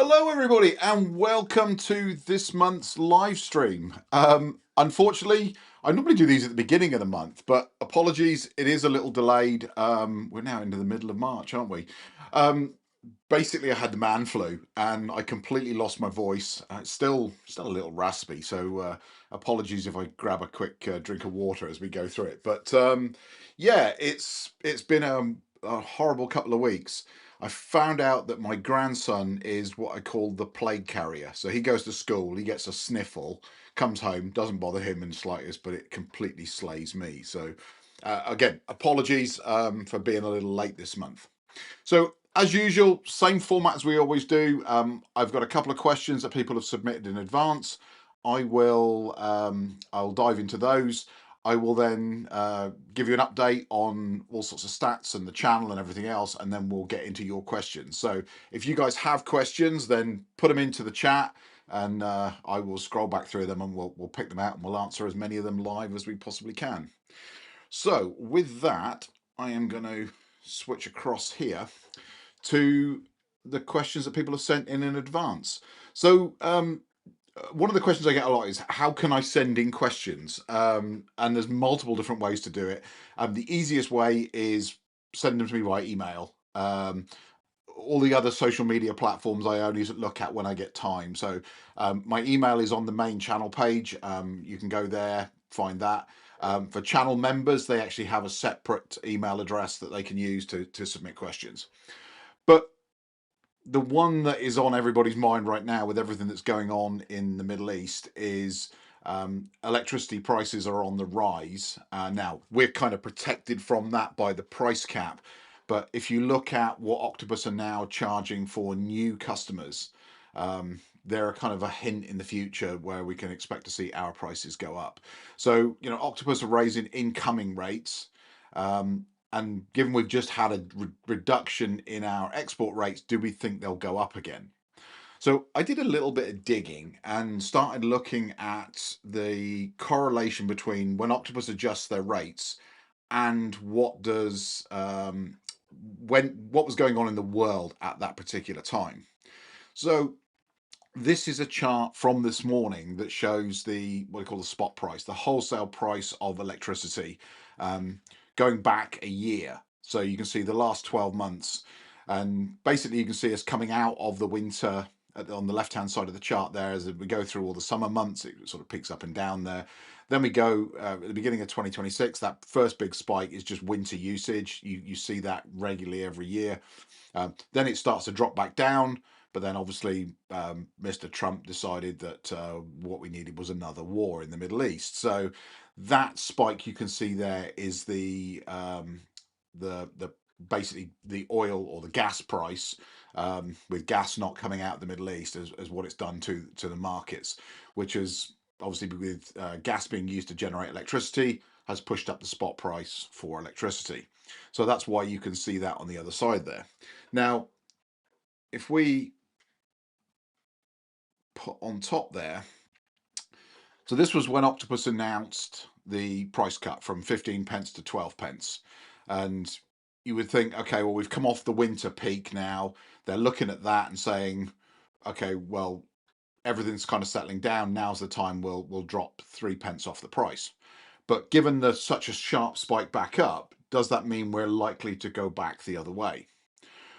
Hello, everybody, and welcome to this month's live stream. Unfortunately, I normally do these at the beginning of the month, but apologies, it is a little delayed. We're now into the middle of March, aren't we? Um, Basically, I had the man flu, and I completely lost my voice. It's still a little raspy, so apologies if I grab a quick drink of water as we go through it. But yeah, it's been a horrible couple of weeks. I found out that my grandson is what I call the plague carrier. So he goes to school, he gets a sniffle, comes home, doesn't bother him in the slightest, but it completely slays me. So again, apologies for being a little late this month. So as usual, same format as we always do. I've got a couple of questions that people have submitted in advance. I'll dive into those. I will then give you an update on all sorts of stats and the channel and everything else, and then we'll get into your questions. So if you guys have questions, then put them into the chat, and I will scroll back through them, and we'll pick them out, and we'll answer as many of them live as we possibly can. So with that, I am going to switch across here to the questions that people have sent in advance. So one of the questions I get a lot is how can I send in questions? And there's multiple different ways to do it. The easiest way is send them to me by email. All the other social media platforms I only look at when I get time. So my email is on the main channel page. You can go there, find that. For channel members, they actually have a separate email address that they can use to submit questions. But the one that is on everybody's mind right now with everything that's going on in the Middle East is electricity prices are on the rise. Now, we're kind of protected from that by the price cap. But if you look at what Octopus are now charging for new customers, they're kind of a hint in the future where we can expect to see our prices go up. So, Octopus are raising incoming rates. And given we've just had a reduction in our export rates, do we think they'll go up again? So I did a little bit of digging and started looking at the correlation between when Octopus adjusts their rates and what was going on in the world at that particular time. So this is a chart from this morning that shows what we call the spot price, the wholesale price of electricity, going back a year. So you can see the last 12 months. And basically, you can see us coming out of the winter on the left-hand side of the chart there. As we go through all the summer months, it sort of peaks up and down there. Then we go at the beginning of 2026, that first big spike is just winter usage. You see that regularly every year. Then it starts to drop back down. But then obviously Mr. Trump decided that what we needed was another war in the Middle East. So that spike you can see there is the basically the oil or the gas price, with gas not coming out of the Middle East as what it's done to the markets, which is obviously with gas being used to generate electricity has pushed up the spot price for electricity. So that's why you can see that on the other side there. Now, if we put on top there, so this was when Octopus announced the price cut from 15 pence to 12 pence. And you would think, okay, well, we've come off the winter peak now. They're looking at that and saying, okay, well, everything's kind of settling down. Now's the time we'll drop 3 pence off the price. But given such a sharp spike back up, does that mean we're likely to go back the other way?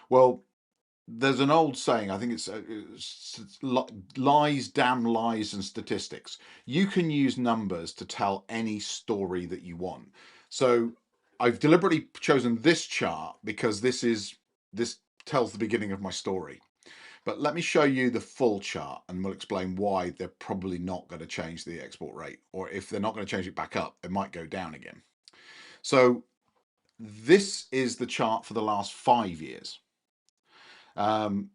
Well, there's an old saying, I think it's lies, damn lies, and statistics. You can use numbers to tell any story that you want. So I've deliberately chosen this chart because this tells the beginning of my story. But let me show you the full chart and we'll explain why they're probably not going to change the export rate, or if they're not going to change it back up, it might go down again. So this is the chart for the last 5 years. And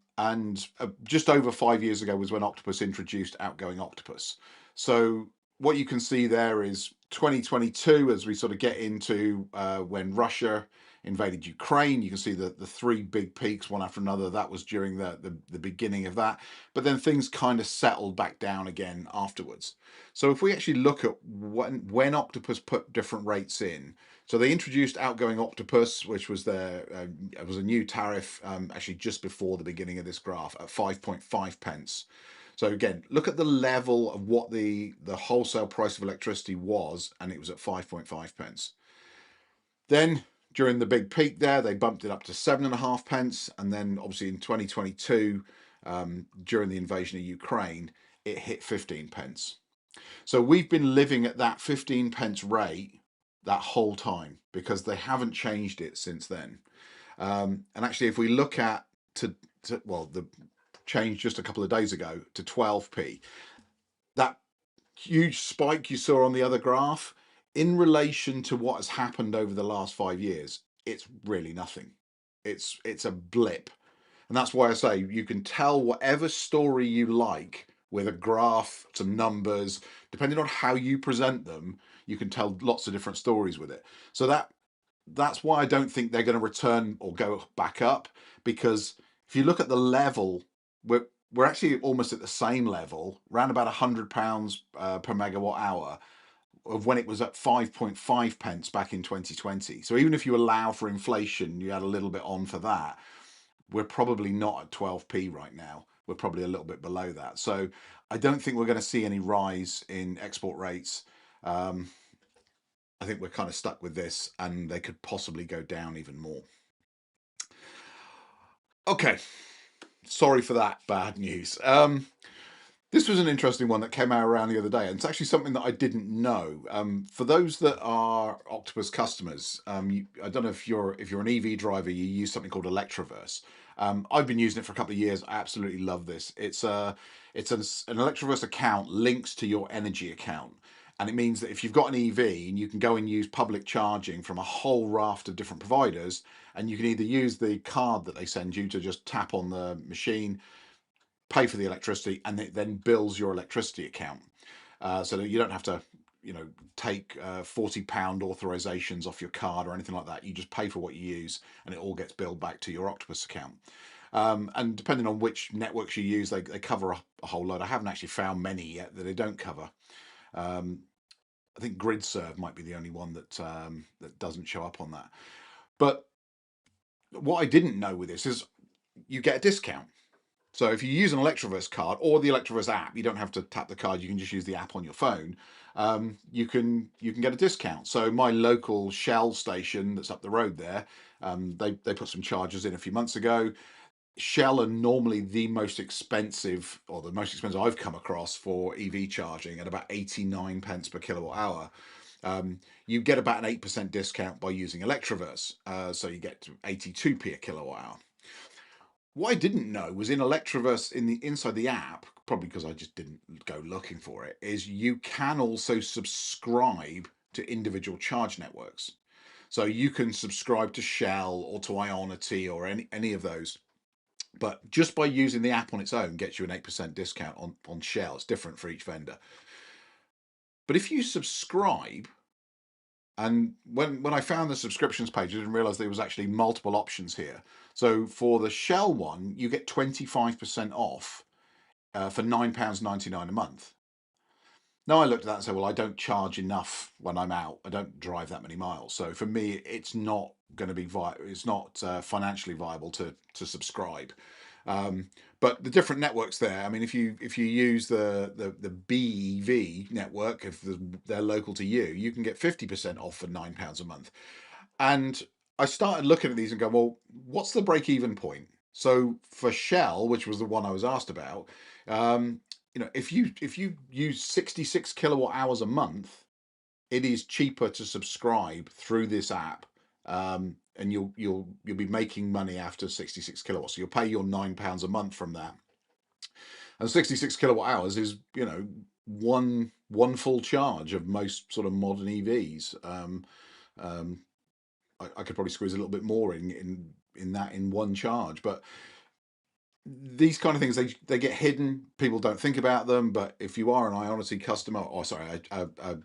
just over 5 years ago was when Octopus introduced outgoing Octopus. So what you can see there is 2022, as we sort of get into when Russia invaded Ukraine. You can see the three big peaks, one after another. That was during the beginning of that. But then things kind of settled back down again afterwards. So if we actually look at when Octopus put different rates in, So they introduced outgoing Octopus, which was it was a new tariff, actually just before the beginning of this graph at 5.5 pence. So again, look at the level of what the wholesale price of electricity was, and it was at 5.5 pence. Then during the big peak there, they bumped it up to 7.5 pence, and then obviously in 2022, during the invasion of Ukraine, it hit 15 pence. So we've been living at that 15 pence rate that whole time because they haven't changed it since then. And actually, if we look at the change just a couple of days ago to 12p, that huge spike you saw on the other graph, in relation to what has happened over the last 5 years, it's really nothing. It's a blip. And that's why I say you can tell whatever story you like with a graph, some numbers, depending on how you present them, you can tell lots of different stories with it. So that's why I don't think they're going to return or go back up, because if you look at the level, we're actually almost at the same level, around about £100 per megawatt hour of when it was at 5.5 pence back in 2020. So even if you allow for inflation, you add a little bit on for that, we're probably not at 12p right now. We're probably a little bit below that. So I don't think we're going to see any rise in export rates. I think we're kind of stuck with this, and they could possibly go down even more. Okay, sorry for that bad news. This was an interesting one that came out around the other day, and it's actually something that I didn't know. For those that are Octopus customers, I don't know if you're an EV driver, you use something called Electroverse. I've been using it for a couple of years. I absolutely love this. It's an Electroverse account links to your energy account, and it means that if you've got an EV, and you can go and use public charging from a whole raft of different providers, and you can either use the card that they send you to just tap on the machine, pay for the electricity, and it then bills your electricity account, so that you don't have to take £40 authorizations off your card or anything like that. You just pay for what you use, and it all gets billed back to your Octopus account. And depending on which networks you use, they cover a whole lot. I haven't actually found many yet that they don't cover. I think GridServe might be the only one that doesn't show up on that. But what I didn't know with this is you get a discount. So if you use an Electroverse card or the Electroverse app, you don't have to tap the card. You can just use the app on your phone. You can get a discount. So my local Shell station that's up the road there, they put some chargers in a few months ago. Shell are normally the most expensive, or the most expensive I've come across for EV charging, at about 89 pence per kilowatt hour. You get about an 8% discount by using Electroverse, so you get to 82p a kilowatt hour. What I didn't know was in Electroverse, inside the app, probably because I just didn't go looking for it, is you can also subscribe to individual charge networks. So you can subscribe to Shell or to Ionity or any of those. But just by using the app on its own gets you an 8% discount on Shell. It's different for each vendor. But if you subscribe, and when I found the subscriptions page, I didn't realize there was actually multiple options here. So for the Shell one, you get 25% off for £9.99 a month. Now I looked at that and said, well, I don't charge enough when I'm out. I don't drive that many miles. So for me, it's not going to be it's not financially viable to subscribe. But the different networks there, I mean, if you use the BEV network, if they're local to you, you can get 50% off for £9 a month. And I started looking at these and go, well, what's the break even point? So for Shell, which was the one I was asked about, if you use 66 kilowatt hours a month, it is cheaper to subscribe through this app, and you'll be making money after 66 kilowatts. So you'll pay your £9 a month from that, and 66 kilowatt hours is one full charge of most sort of modern EVs. I could probably squeeze a little bit more in that in one charge, but these kind of things, they get hidden. People don't think about them. But if you are an Ionity customer, or sorry, a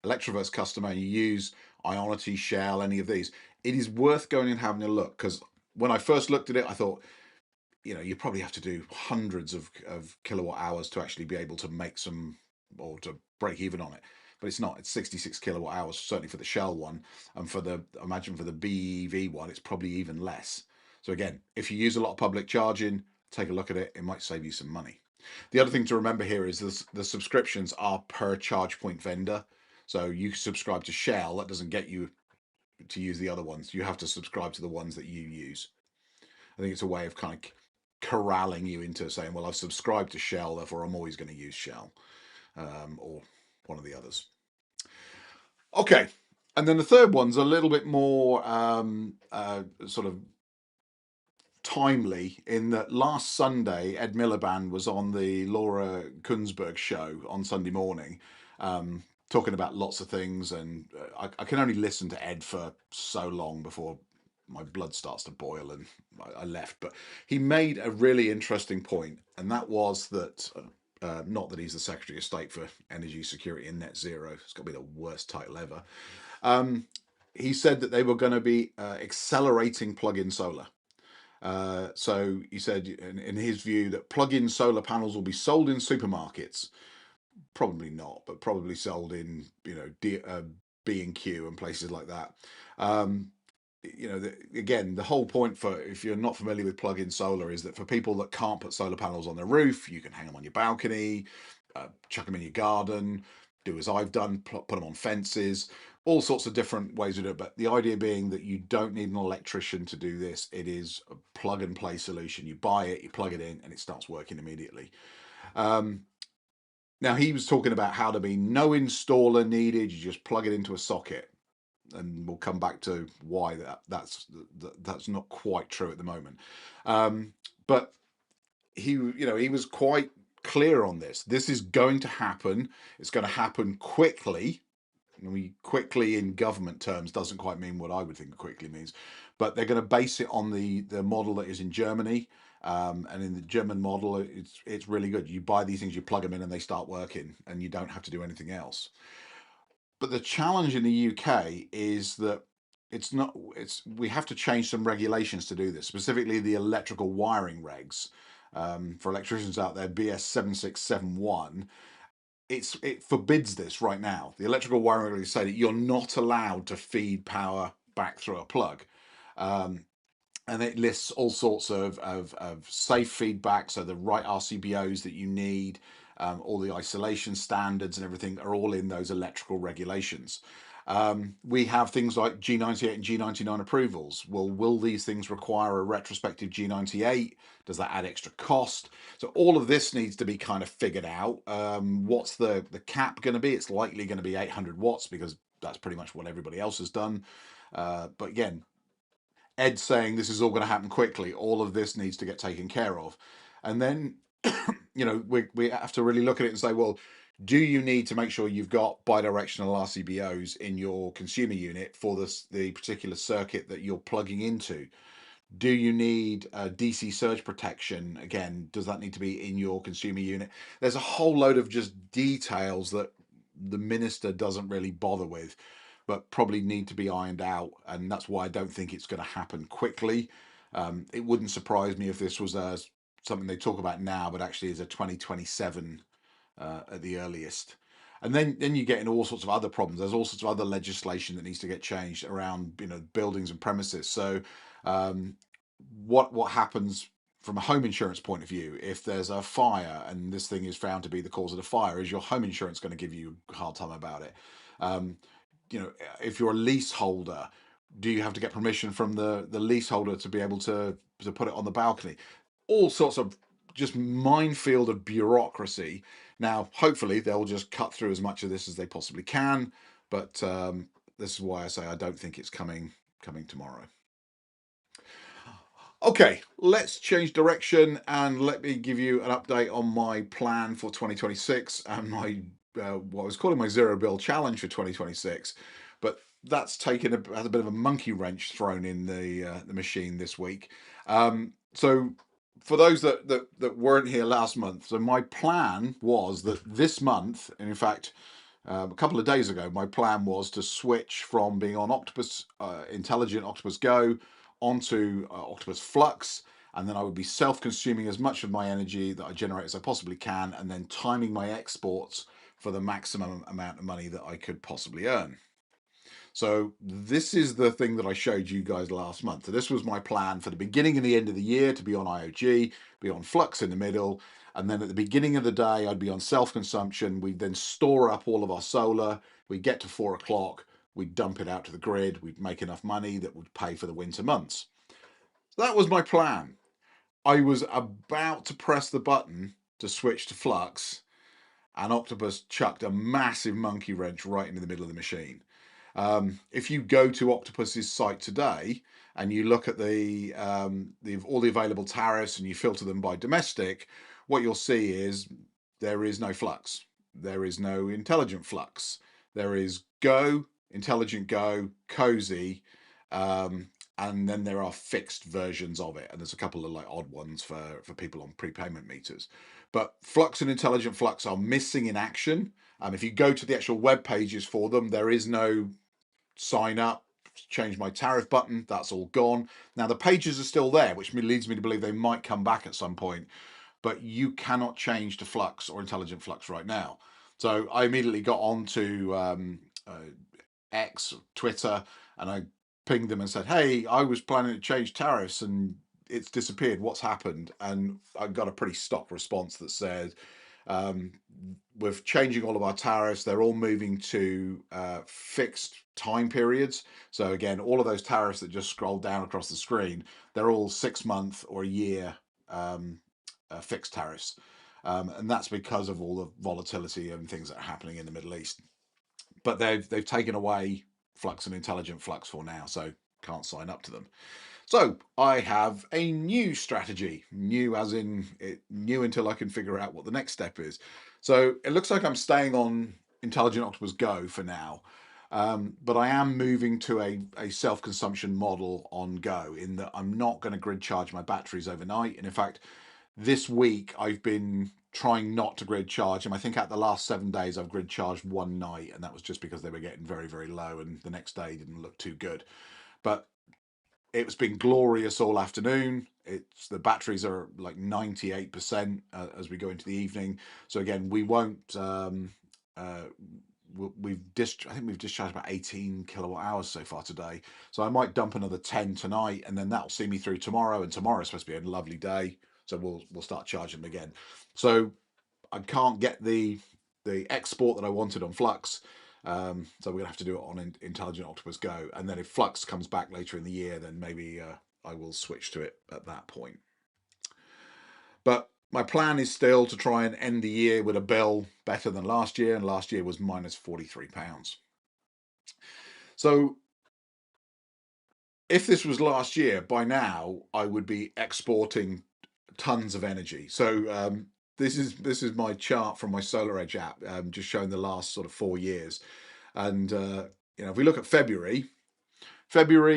Electroverse customer, and you use Ionity, Shell, any of these, it is worth going and having a look. Because when I first looked at it, I thought, you probably have to do hundreds of kilowatt hours to actually be able to make some, or to break even on it. but it's not. It's 66 kilowatt hours, certainly for the Shell one, and for the, I imagine for the BEV one, it's probably even less. So again, if you use a lot of public charging, take a look at it. It might save you some money. The other thing to remember here is the subscriptions are per charge point vendor. So you subscribe to Shell, that doesn't get you to use the other ones. You have to subscribe to the ones that you use. I think it's a way of kind of corralling you into saying, well, I've subscribed to Shell, therefore I'm always going to use Shell, or one of the others. Okay. And then the third one's a little bit more sort of timely, in that last Sunday, Ed Miliband was on the Laura Kunzberg show on Sunday morning, talking about lots of things. And I can only listen to Ed for so long before my blood starts to boil and I left. But he made a really interesting point, and that was that not that he's the Secretary of State for Energy Security and Net Zero. It's got to be the worst title ever. He said that they were going to be accelerating plug-in solar. So he said, in his view, that plug-in solar panels will be sold in supermarkets. Probably not, but probably sold in, B&Q and places like that. Again, the whole point, for if you're not familiar with plug-in solar, is that for people that can't put solar panels on their roof, you can hang them on your balcony, chuck them in your garden, do as I've done, put them on fences, all sorts of different ways to do it. But the idea being that you don't need an electrician to do this. It is a plug and play solution. You buy it, you plug it in, and it starts working immediately. Now, he was talking about how to be no installer needed. You just plug it into a socket, and we'll come back to why that's not quite true at the moment. But he was quite clear on this. This is going to happen. It's going to happen quickly. Quickly in government terms doesn't quite mean what I would think quickly means, but they're going to base it on the model that is in Germany. And in the German model, it's really good. You buy these things, you plug them in, and they start working, and you don't have to do anything else. But the challenge in the UK is that we have to change some regulations to do this, specifically the electrical wiring regs. For electricians out there, BS 7671, it forbids this right now. The electrical wiring regs say that you're not allowed to feed power back through a plug. And it lists all sorts of safe feedback, so the right RCBOs that you need, all the isolation standards and everything are all in those electrical regulations. We have things like G98 and G99 approvals. Well, will these things require a retrospective G98? Does that add extra cost? So all of this needs to be kind of figured out. What's the cap going to be? It's likely going to be 800 watts because that's pretty much what everybody else has done. But again, Ed saying this is all going to happen quickly. All of this needs to get taken care of. And then, we have to really look at it and say, well, do you need to make sure you've got bidirectional RCBOs in your consumer unit for the particular circuit that you're plugging into? Do you need DC surge protection? Again, does that need to be in your consumer unit? There's a whole load of just details that the minister doesn't really bother with, but probably need to be ironed out. And that's why I don't think it's going to happen quickly. It wouldn't surprise me if this was something they talk about now, but actually is a 2027 at the earliest. And then you get into all sorts of other problems. There's all sorts of other legislation that needs to get changed around, buildings and premises. So what happens from a home insurance point of view if there's a fire and this thing is found to be the cause of the fire? Is your home insurance going to give you a hard time about it? If you're a leaseholder, do you have to get permission from the leaseholder to be able to put it on the balcony? All sorts of just minefield of bureaucracy. Now, hopefully, they'll just cut through as much of this as they possibly can. But this is why I say I don't think it's coming tomorrow. Okay, let's change direction and let me give you an update on my plan for 2026 and my what I was calling my zero bill challenge for 2026. But that's taken has a bit of a monkey wrench thrown in the machine this week. So for those that weren't here last month, so my plan was that this month, and in fact, a couple of days ago, my plan was to switch from being on Octopus Intelligent Octopus Go onto Octopus Flux, and then I would be self-consuming as much of my energy that I generate as I possibly can, and then timing my exports for the maximum amount of money that I could possibly earn. So this is the thing that I showed you guys last month. So this was my plan for the beginning and the end of the year, to be on IOG, be on Flux in the middle, and then at the beginning of the day, I'd be on self-consumption. We'd then store up all of our solar. We'd get to 4 o'clock. We'd dump it out to the grid. We'd make enough money that would pay for the winter months. So that was my plan. I was about to press the button to switch to Flux, and Octopus chucked a massive monkey wrench right into the middle of the machine. If you go to Octopus's site today and you look at all the available tariffs and you filter them by domestic, what you'll see is there is no Flux. There is no intelligent Flux. There is Go, Intelligent Go, Cozy, and then there are fixed versions of it. And there's a couple of like odd ones for people on prepayment meters. But Flux and Intelligent Flux are missing in action. If you go to the actual web pages for them, there is no sign up, change my tariff button. That's all gone. Now the pages are still there, which leads me to believe they might come back at some point, but you cannot change to Flux or Intelligent Flux right now. So I immediately got on to X, Twitter, and I pinged them and said, hey, I was planning to change tariffs and it's disappeared. What's happened? And I got a pretty stock response that said, we're changing all of our tariffs. They're all moving to fixed time periods. So again, all of those tariffs that just scroll down across the screen, they're all 6 month or a year fixed tariffs. And that's because of all the volatility and things that are happening in the Middle East. But they've taken away Flux and Intelligent Flux for now, so can't sign up to them. So I have a new strategy, new as in new until I can figure out what the next step is. So it looks like I'm staying on Intelligent Octopus Go for now, but I am moving to a self-consumption model on Go, in that I'm not going to grid charge my batteries overnight. And in fact, this week I've been trying not to grid charge them. I think at the last 7 days I've grid charged one night, and that was just because they were getting very, very low and the next day didn't look too good. But it's been glorious all afternoon. The batteries are like 98% as we go into the evening. So again, we won't. I think we've discharged about 18 kilowatt hours so far today. So I might dump another 10 tonight, and then that'll see me through tomorrow. And tomorrow's supposed to be a lovely day, so we'll start charging them again. So I can't get the export that I wanted on Flux. So we're gonna have to do it on Intelligent Octopus Go, and then if Flux comes back later in the year, then maybe I will switch to it at that point. But my plan is still to try and end the year with a bill better than last year, and last year was minus £43. So if this was last year, by now I would be exporting tons of energy. So this is my chart from my SolarEdge app, just showing the last sort of 4 years. And if we look at February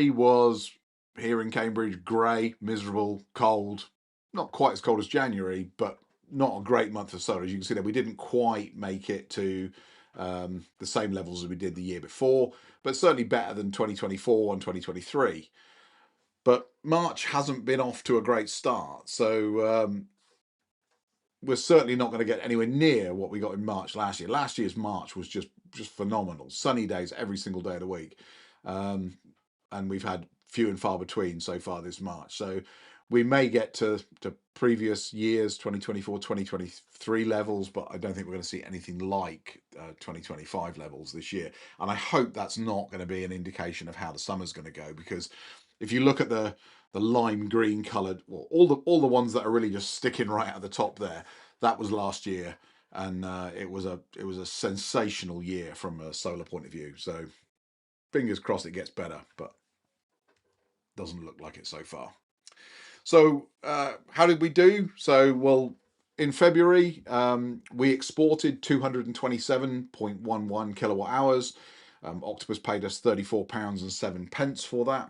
was here in Cambridge grey, miserable, cold, not quite as cold as January, but not a great month for solar. As you can see there, we didn't quite make it to the same levels as we did the year before, but certainly better than 2024 and 2023. But March hasn't been off to a great start, so we're certainly not going to get anywhere near what we got in March last year. Last year's March was just phenomenal. Sunny days every single day of the week. And we've had few and far between so far this March. So we may get to previous years, 2024, 2023 levels, but I don't think we're going to see anything like 2025 levels this year. And I hope that's not going to be an indication of how the summer's going to go, because if you look at the lime green coloured, well, all the ones that are really just sticking right at the top there, that was last year, and it was a sensational year from a solar point of view. So fingers crossed it gets better, but doesn't look like it so far. So how did we do? So, well, in February, we exported 227.11 kilowatt hours. Octopus paid us £34.07 for that.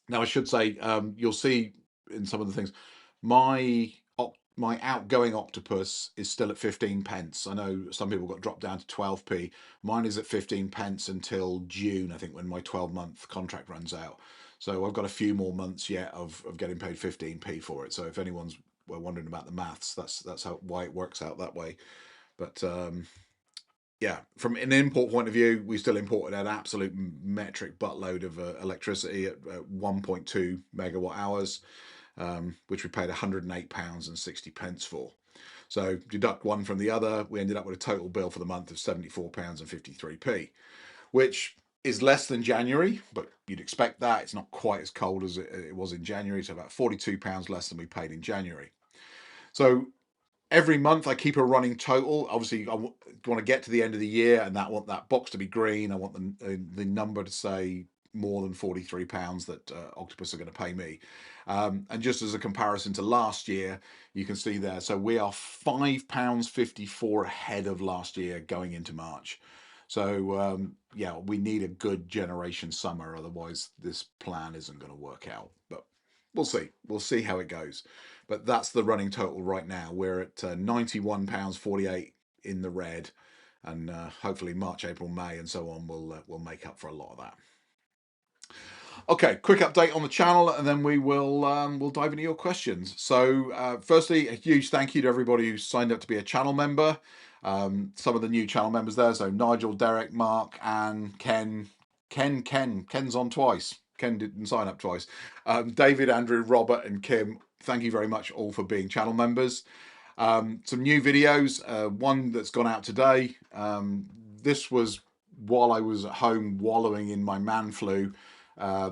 Now, I should say, you'll see in some of the things, my outgoing Octopus is still at 15p. I know some people got dropped down to 12p. Mine is at 15p until June, I think, when my 12-month contract runs out. So I've got a few more months yet of getting paid 15p for it. So if anyone's wondering about the maths, that's why it works out that way. But yeah, from an import point of view, we still imported an absolute metric buttload of electricity at 1.2 megawatt hours, which we paid £108.60 for. So deduct one from the other, we ended up with a total bill for the month of £74.53, which is less than January, but you'd expect that. It's not quite as cold as it was in January, so about £42 less than we paid in January. So every month I keep a running total. Obviously, I want to get to the end of the year, and I want that box to be green. I want the number to say more than £43 that Octopus are going to pay me. And just as a comparison to last year, you can see there. So we are £5.54 ahead of last year going into March. So yeah, we need a good generation summer, otherwise this plan isn't going to work out. But we'll see. We'll see how it goes. But that's the running total right now. We're at £91.48 in the red, and hopefully March, April, May, and so on will make up for a lot of that. Okay, quick update on the channel, and then we'll dive into your questions. So, firstly, a huge thank you to everybody who signed up to be a channel member. Some of the new channel members there, so Nigel, Derek, Mark, and Ken. Ken's on twice. Ken didn't sign up twice. David, Andrew, Robert, and Kim. Thank you very much all for being channel members. Some new videos. One that's gone out today. This was while I was at home wallowing in my man flu. I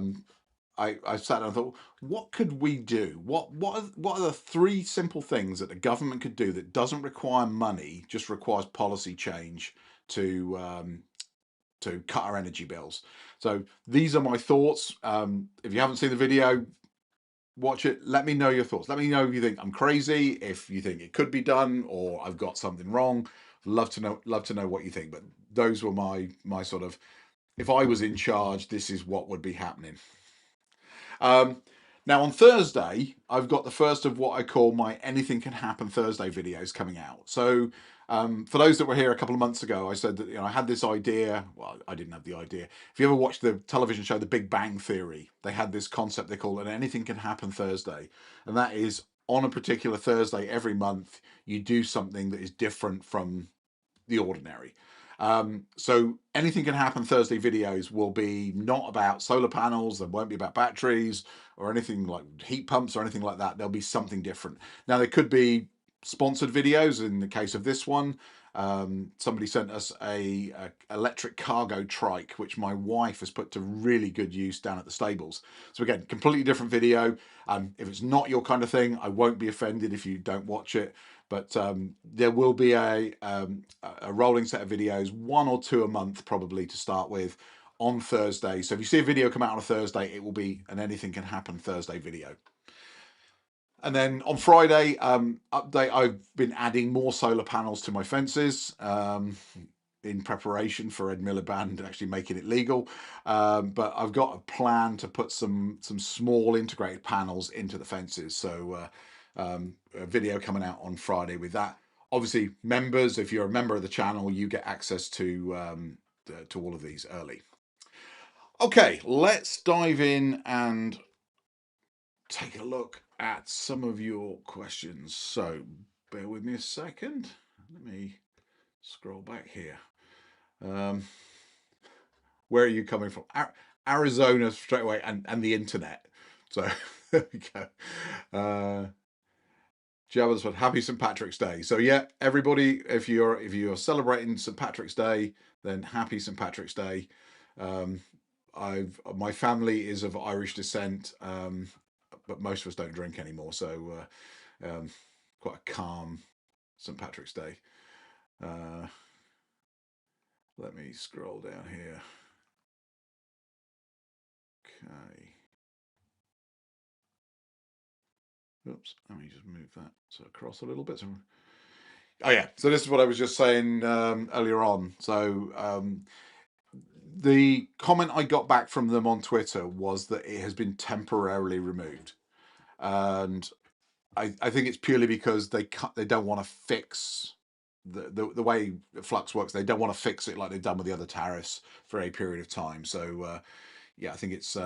sat down and thought, what could we do? What are the three simple things that the government could do that doesn't require money, just requires policy change to cut our energy bills? So these are my thoughts. If you haven't seen the video, watch it. Let me know your thoughts. Let me know if you think I'm crazy, if you think it could be done, or I've got something wrong. Love to know what you think. But those were my sort of, if I was in charge, this is what would be happening. Now on Thursday, I've got the first of what I call my Anything Can Happen Thursday videos coming out. So for those that were here a couple of months ago, I said that I had this idea. Well, I didn't have the idea. If you ever watched the television show The Big Bang Theory, they had this concept they call an Anything Can Happen Thursday. And that is on a particular Thursday every month, you do something that is different from the ordinary. So Anything Can Happen Thursday videos will be not about solar panels. They won't be about batteries or anything like heat pumps or anything like that. There'll be something different. Now, there could be sponsored videos. In the case of this one, somebody sent us a electric cargo trike, which my wife has put to really good use down at the stables. So again, completely different video. If it's not your kind of thing, I won't be offended if you don't watch it. But there will be a rolling set of videos, one or two a month probably to start with, on Thursday. So if you see a video come out on a Thursday, it will be an Anything Can Happen Thursday video. And then on Friday, update, I've been adding more solar panels to my fences in preparation for Ed Miliband actually making it legal. But I've got a plan to put some small integrated panels into the fences. So a video coming out on Friday with that. Obviously, members, if you're a member of the channel, you get access to all of these early. Okay, let's dive in and take a look at some of your questions. So bear with me a second. Let me scroll back here. Where are you coming from? Arizona straight away, and the internet. So there we go. Jabba's said, happy St. Patrick's Day. So yeah, everybody, if you're celebrating St. Patrick's Day, then happy St. Patrick's Day. My family is of Irish descent, but most of us don't drink anymore. So quite a calm St. Patrick's Day. Let me scroll down here. Okay. Oops, let me just move that so across a little bit. Oh yeah, so this is what I was just saying earlier on. So the comment I got back from them on Twitter was that it has been temporarily removed, and I think it's purely because they don't want to fix the way Flux works. They don't want to fix it like they've done with the other tariffs for a period of time. So yeah, I think it's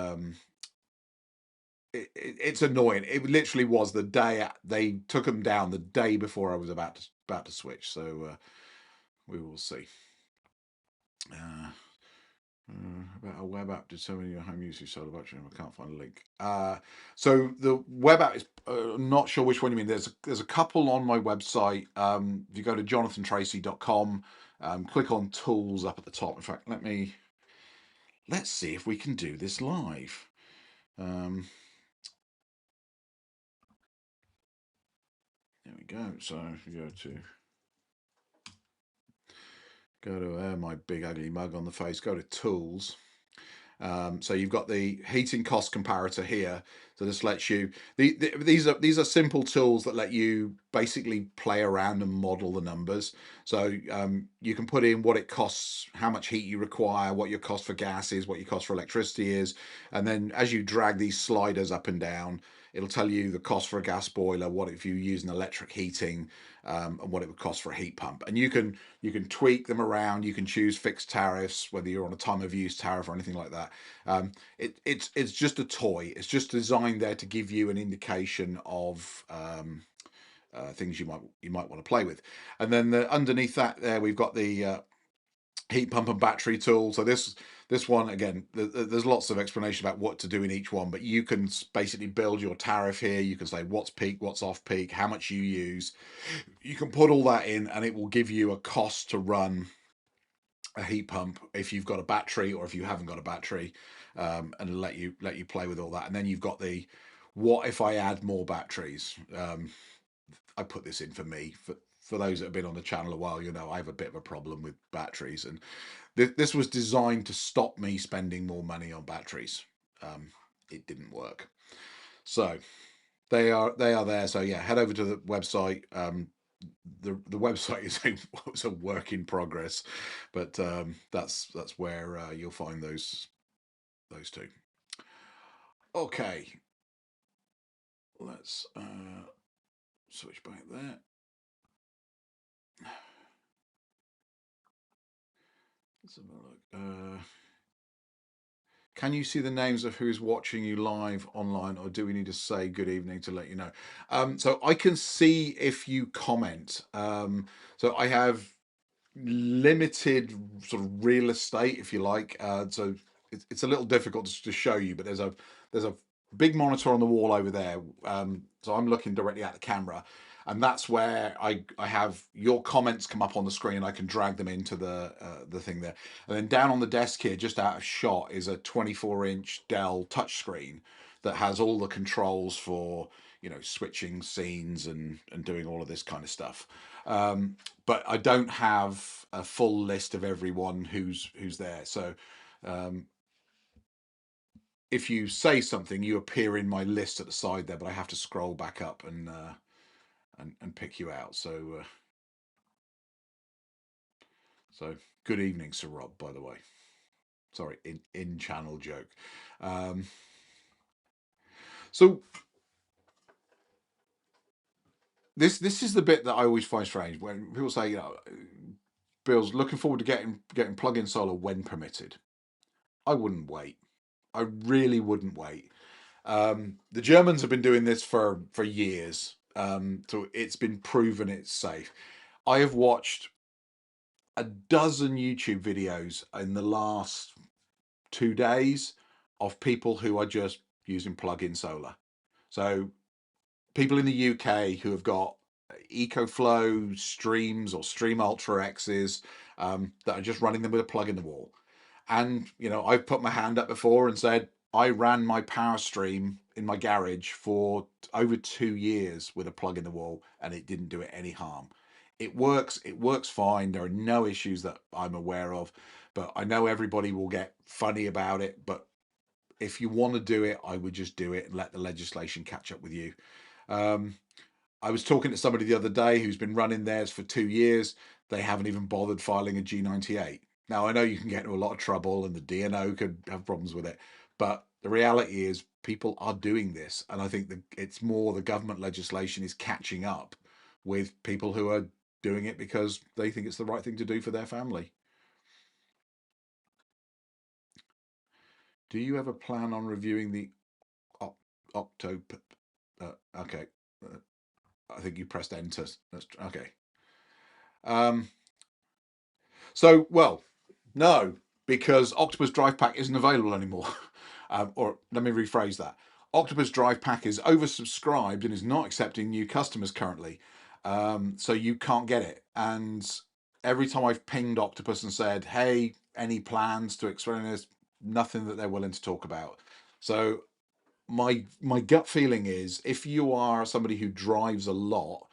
annoying. It literally was the day they took them down, the day before I was about to switch. So we will see. Uh, about a web app determining your home usage solar battery. I can't find a link. So the web app is I'm not sure which one you mean. There's a couple on my website. If you go to jonathantracy.com, click on tools up at the top. In fact, let's see if we can do this live. There we go. So if you go to my big ugly mug on the face, go to tools. So you've got the heating cost comparator here. So this lets you these are simple tools that let you basically play around and model the numbers. So you can put in what it costs, how much heat you require, what your cost for gas is, what your cost for electricity is, and then as you drag these sliders up and down, it'll tell you the cost for a gas boiler, what if you use an electric heating, and what it would cost for a heat pump. And you can tweak them around. You can choose fixed tariffs, whether you're on a time of use tariff or anything like that. It's just a toy. It's just designed there to give you an indication of things you might want to play with. And then underneath that, there we've got the heat pump and battery tool. So this one again, there's lots of explanation about what to do in each one, but you can basically build your tariff here. You can say what's peak, what's off peak, how much you use. You can put all that in, and it will give you a cost to run a heat pump if you've got a battery or if you haven't got a battery, and let you play with all that. And then you've got the what if I add more batteries. I put this in for me. For those that have been on the channel a while, I have a bit of a problem with batteries, and this was designed to stop me spending more money on batteries. It didn't work, so they are there. So yeah, head over to the website. The website is a work in progress, but that's where you'll find those two. Okay, let's switch back there. Let's have a look. Can you see the names of who's watching you live online, or do we need to say good evening to let you know? So I can see if you comment. So I have limited sort of real estate, if you like. So it's a little difficult to show you, but there's a big monitor on the wall over there. So I'm looking directly at the camera, and that's where I have your comments come up on the screen. I can drag them into the thing there, and then down on the desk here, just out of shot, is a 24-inch Dell touchscreen that has all the controls for switching scenes and doing all of this kind of stuff. But I don't have a full list of everyone who's there. So if you say something, you appear in my list at the side there, but I have to scroll back up and pick you out. So good evening, Sir Rob. By the way, sorry, in channel joke. So this is the bit that I always find strange when people say, Bill's looking forward to getting plug-in solar when permitted. I wouldn't wait. I really wouldn't wait. The Germans have been doing this for years, so it's been proven it's safe. I have watched a dozen YouTube videos in the last 2 days of people who are just using plug-in solar. So people in the UK who have got EcoFlow streams or Stream Ultra X's, that are just running them with a plug in the wall. And I've put my hand up before and said I ran my power stream in my garage for over 2 years with a plug in the wall, and it didn't do it any harm. It works fine. There are no issues that I'm aware of, but I know everybody will get funny about it. But if you want to do it, I would just do it and let the legislation catch up with you. I was talking to somebody the other day who's been running theirs for 2 years. They haven't even bothered filing a G98. Now, I know you can get into a lot of trouble and the DNO could have problems with it, but the reality is people are doing this. And I think that it's more the government legislation is catching up with people who are doing it because they think it's the right thing to do for their family. Do you ever plan on reviewing the Octo? Okay. I think you pressed enter. That's okay. So, well, No, because Octopus Drive Pack isn't available anymore. Or let me rephrase that. Octopus Drive Pack is oversubscribed and is not accepting new customers currently. So you can't get it. And every time I've pinged Octopus and said, hey, any plans to expand this, nothing that they're willing to talk about. So my gut feeling is if you are somebody who drives a lot,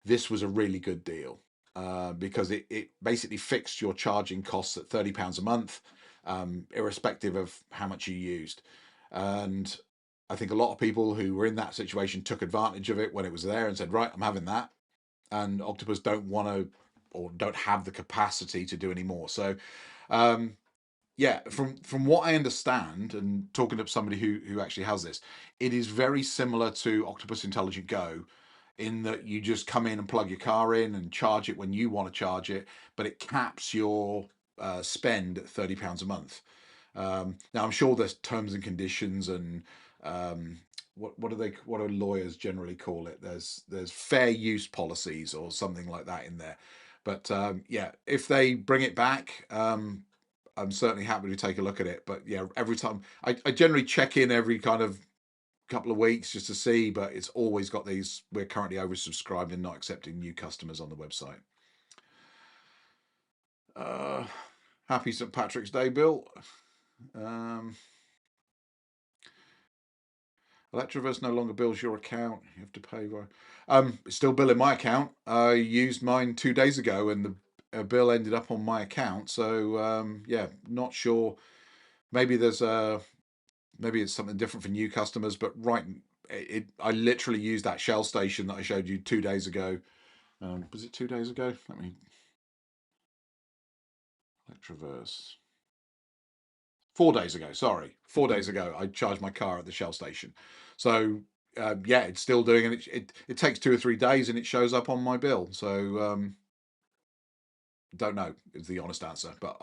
this was a really good deal, because it basically fixed your charging costs at £30 a month, irrespective of how much you used. And I think a lot of people who were in that situation took advantage of it when it was there and said, right, I'm having that. And Octopus don't want to or don't have the capacity to do any more. So um, yeah, from what I understand, and talking to somebody who actually has this, it is very similar to Octopus Intelligent Go, in that you just come in and plug your car in and charge it when you want to charge it, but it caps your spend at £30 a month. Now I'm sure there's terms and conditions and um, what do lawyers generally call it? There's fair use policies or something like that in there. But yeah, if they bring it back, I'm certainly happy to take a look at it. But yeah, every time I generally check in every kind of couple of weeks just to see, but it's always got these, we're currently oversubscribed and not accepting new customers on the website. Uh, Happy St. Patrick's Day, Bill. Um, Electroverse no longer bills your account. You have to pay. It's still billing my account. I used mine 2 days ago, and the bill ended up on my account. So yeah, not sure. Maybe there's maybe it's something different for new customers. But right, I literally used that Shell station that I showed you 2 days ago. Was it 2 days ago? Let me Electroverse. 4 days ago, sorry, 4 days ago, I charged my car at the Shell station. So yeah, it's still doing it. It takes 2 or 3 days and it shows up on my bill. So don't know is the honest answer, but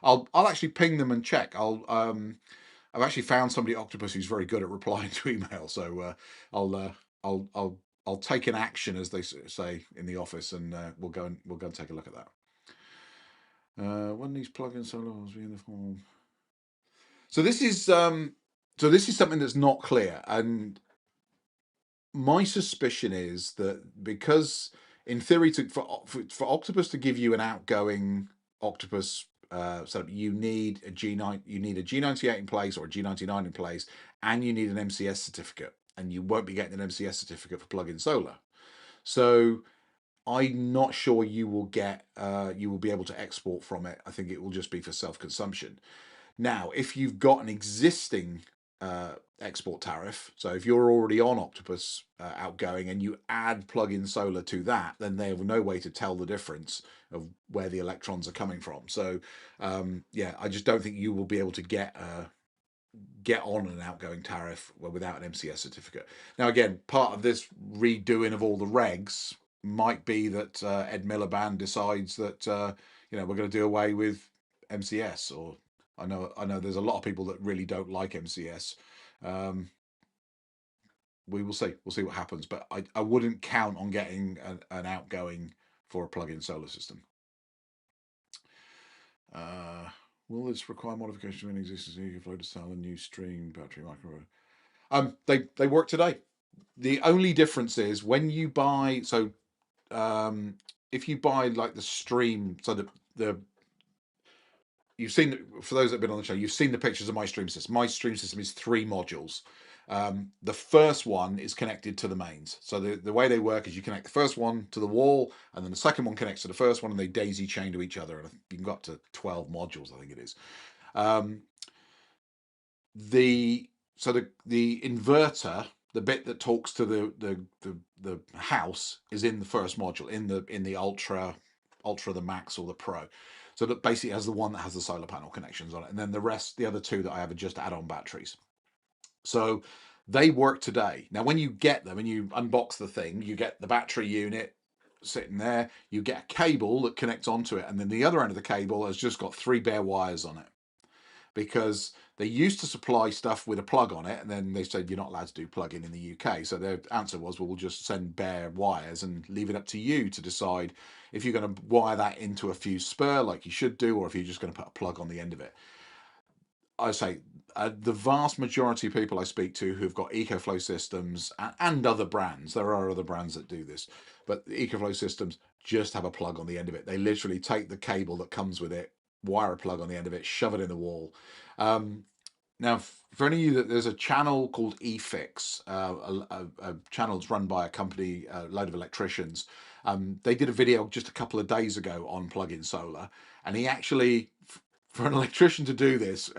I'll actually ping them and check. I've actually found somebody at Octopus who's very good at replying to email. So I'll I'll I'll I'll take an action, as they say in the office, and we'll go and take a look at that. When these plugins solos be in the form. So this is something that's not clear, and my suspicion is that because, in theory, for Octopus to give you an outgoing Octopus setup, you need a G9, you need a G98 in place or a G99 in place, and you need an MCS certificate, and you won't be getting an MCS certificate for plug-in solar. So I'm not sure you will be able to export from it. I think it will just be for self-consumption. Now, if you've got an existing export tariff, so if you're already on Octopus outgoing and you add plug-in solar to that, then they have no way to tell the difference of where the electrons are coming from. So yeah, I just don't think you will be able to get on an outgoing tariff without an MCS certificate. Now, again, part of this redoing of all the regs might be that Ed Miliband decides that we're going to do away with MCS. Or I know there's a lot of people that really don't like MCS. We will see. We'll see what happens. But I wouldn't count on getting an outgoing for a plug-in solar system. Will this require modification of an existing flow to sell a new stream battery micro? They work today. The only difference is when you buy. So if you buy like the stream, so the you've seen, for those that have been on the show, you've seen the pictures of my stream system. My stream system is 3 modules. The first one is connected to the mains. So the way they work is you connect the first one to the wall, and then the second one connects to the first one, and they daisy chain to each other. And you can go up to 12 modules, I think it is. The inverter, the bit that talks to the house, is in the first module, in the ultra, the max, or the pro. So that basically has the one that has the solar panel connections on it, and then the other two that I have are just add-on batteries. So they work today. Now, when you get them and you unbox the thing, you get the battery unit sitting there. You get a cable that connects onto it, and then the other end of the cable has just got 3 bare wires on it. because they used to supply stuff with a plug on it, and then they said you're not allowed to do plug-in the UK. So their answer was, well, we'll just send bare wires and leave it up to you to decide if you're going to wire that into a fuse spur like you should do, or if you're just going to put a plug on the end of it. I say the vast majority of people I speak to who've got EcoFlow systems and other brands, there are other brands that do this, but the EcoFlow systems just have a plug on the end of it. They literally take the cable that comes with it, wire a plug on the end of it, shove it in the wall. Now, for any of you, that there's a channel called eFix, a channel that's run by a company, a load of electricians. They did a video just a couple of days ago on plug-in solar, and he actually, for an electrician to do this,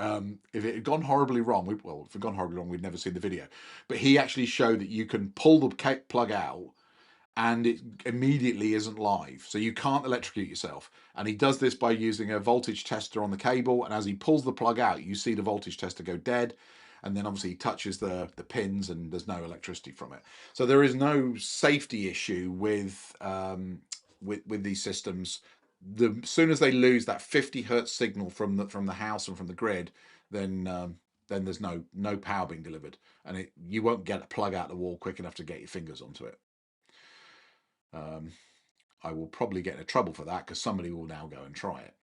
if it had gone horribly wrong, if it had gone horribly wrong, we'd never seen the video. But he actually showed that you can pull the plug out and it immediately isn't live. So you can't electrocute yourself. And he does this by using a voltage tester on the cable. And as he pulls the plug out, you see the voltage tester go dead. And then obviously he touches the pins and there's no electricity from it. So there is no safety issue with these systems. The soon as they lose that 50 hertz signal from the house and from the grid, then there's no power being delivered, and you won't get a plug out the wall quick enough to get your fingers onto it. I will probably get into trouble for that because somebody will now go and try it.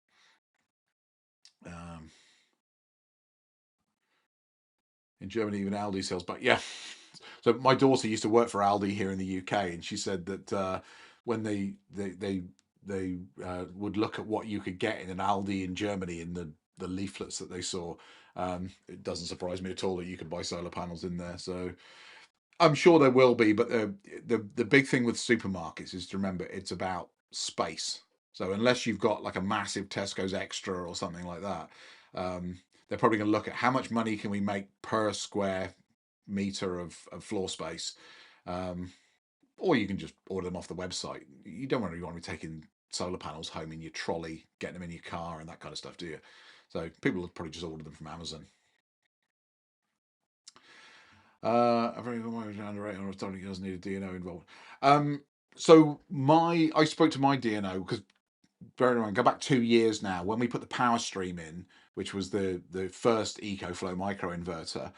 In Germany, even Aldi sells, but yeah. So my daughter used to work for Aldi here in the UK, and she said that when they would look at what you could get in an Aldi in Germany in the leaflets that they saw, it doesn't surprise me at all that you could buy solar panels in there. So I'm sure there will be, but the big thing with supermarkets is to remember it's about space. So unless you've got like a massive Tesco's Extra or something like that, they're probably going to look at how much money can we make per square meter of floor space, or you can just order them off the website. You don't really want to be taking solar panels home in your trolley, getting them in your car, and that kind of stuff, do you? So people will probably just order them from Amazon. A very underrated on authority doesn't need a DNO involved. So I spoke to my DNO because bear in mind, go back 2 years now when we put the power stream in, which was the first EcoFlow microinverter.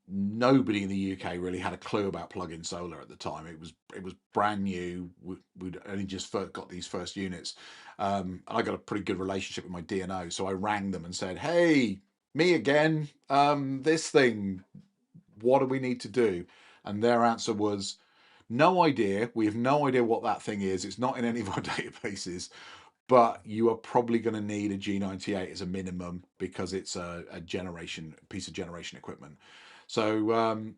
Nobody in the UK really had a clue about plug-in solar at the time. It was brand new. We'd only just got these first units. And I got a pretty good relationship with my DNO, so I rang them and said, "Hey, me again. This thing, what do we need to do?" And their answer was, no idea. We have no idea what that thing is. It's not in any of our databases, but you are probably going to need a G98 as a minimum because it's a piece of generation equipment. So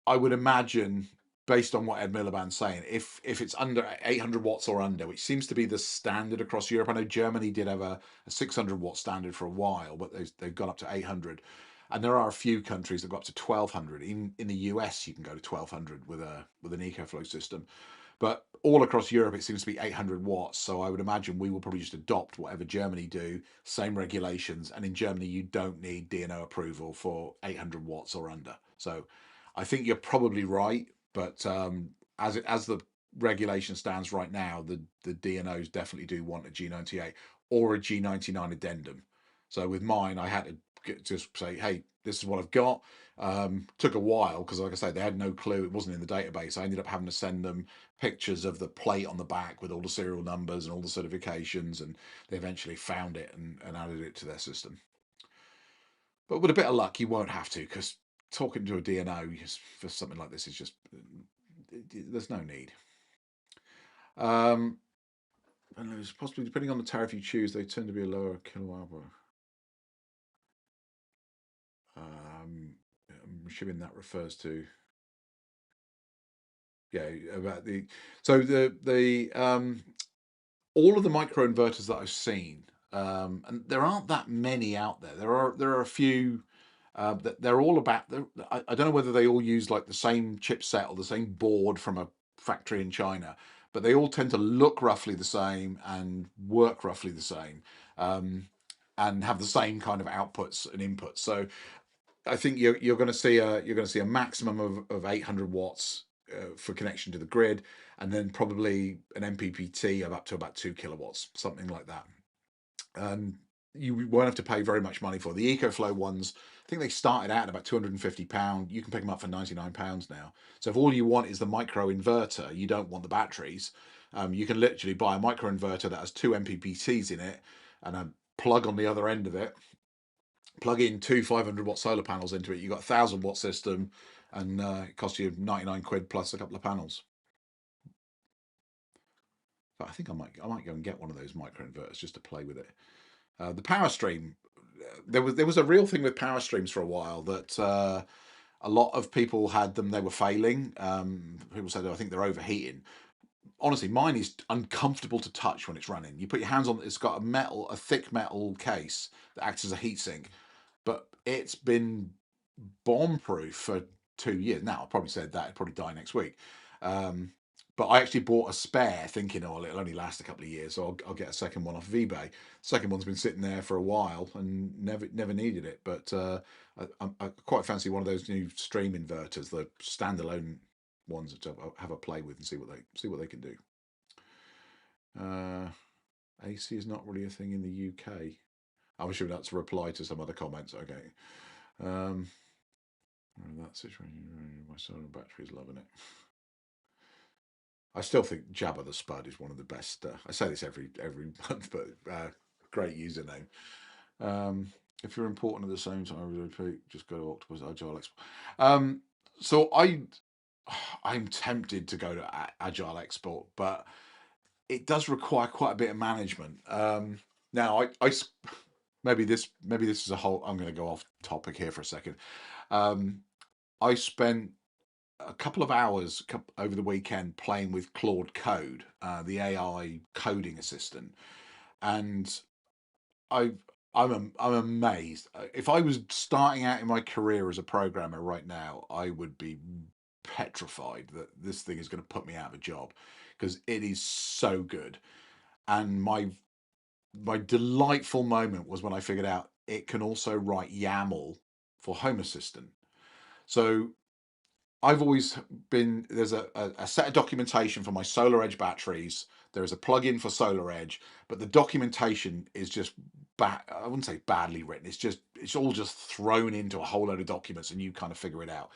I would imagine, based on what Ed Miliband's saying, if it's under 800 watts or under, which seems to be the standard across Europe. I know Germany did have a 600 watt standard for a while, but they've gone up to 800. And there are a few countries that go up to 1200. In the US, you can go to 1200 with an EcoFlow system. But all across Europe, it seems to be 800 watts. So I would imagine we will probably just adopt whatever Germany do, same regulations. And in Germany, you don't need DNO approval for 800 watts or under. So I think you're probably right. But as the regulation stands right now, the DNOs definitely do want a G98 or a G99 addendum. So with mine, I had to just say, hey, this is what I've got. Took a while because, like I say, they had no clue. It wasn't in the database. I ended up having to send them pictures of the plate on the back with all the serial numbers and all the certifications, and they eventually found it and added it to their system. But with a bit of luck, you won't have to, because talking to a DNO for something like this is just, there's no need. And it's possibly, depending on the tariff you choose, they tend to be a lower kilowatt hour. I'm assuming that refers to, yeah, about the all of the microinverters that I've seen, and there aren't that many out there. There are a few. They're all about. I don't know whether they all use like the same chipset or the same board from a factory in China, but they all tend to look roughly the same and work roughly the same, and have the same kind of outputs and inputs. So I think you're going to see a maximum of 800 watts for connection to the grid, and then probably an MPPT of up to about 2 kilowatts, something like that. you won't have to pay very much money for. The EcoFlow ones, I think they started out at about £250. You can pick them up for £99 now. So if all you want is the micro inverter, you don't want the batteries, you can literally buy a micro inverter that has two MPPTs in it and a plug on the other end of it. Plug in two 500-watt solar panels into it. You've got a 1,000-watt system, and it costs you 99 quid plus a couple of panels. But I think I might go and get one of those micro inverters just to play with it. The power stream, there was a real thing with power streams for a while that a lot of people had them. They were failing. People said, "Oh, I think they're overheating." Honestly, mine is uncomfortable to touch when it's running. You put your hands on it, it's got a thick metal case that acts as a heatsink, but it's been bomb proof for 2 years now. I probably said that it'd probably die next week. But I actually bought a spare thinking, oh, it'll only last a couple of years, so I'll get a second one off of eBay. Second one's been sitting there for a while and never needed it. But I quite fancy one of those new stream inverters, the standalone ones, that have a play with and see what they can do. AC is not really a thing in the UK. I'm sure that's a reply to some other comments. Okay. That situation, my solar battery is loving it. I still think Jabba the Spud is one of the best. I say this every month, but great username. If you're important at the same time, I would repeat, just go to Octopus Agile Export. So I'm tempted to go to Agile Export, but it does require quite a bit of management. Now, maybe this is a whole. I'm going to go off topic here for a second. I spent a couple of hours over the weekend playing with Claude Code, the AI coding assistant, and I'm amazed. If I was starting out in my career as a programmer right now, I would be petrified that this thing is going to put me out of a job because it is so good. And my delightful moment was when I figured out it can also write YAML for Home Assistant. So I've always been, there's a set of documentation for my Solar Edge batteries. There is a plugin for Solar Edge, but the documentation is just I wouldn't say badly written. It's all just thrown into a whole load of documents and you kind of figure it out.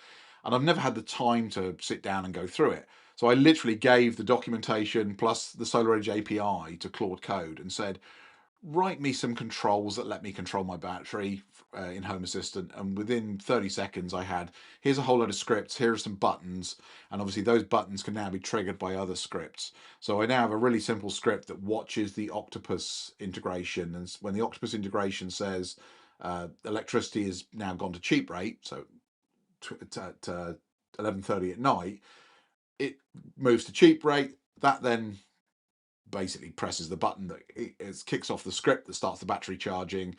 And I've never had the time to sit down and go through it. So I literally gave the documentation plus the Solar Edge API to Claude Code and said, write me some controls that let me control my battery in Home Assistant. And within 30 seconds, I had, here's a whole load of scripts, here are some buttons. And obviously those buttons can now be triggered by other scripts. So I now have a really simple script that watches the Octopus integration. And when the Octopus integration says electricity is now gone to cheap rate, so at 11:30 at night, it moves to cheap rate. That then basically presses the button that it kicks off the script that starts the battery charging.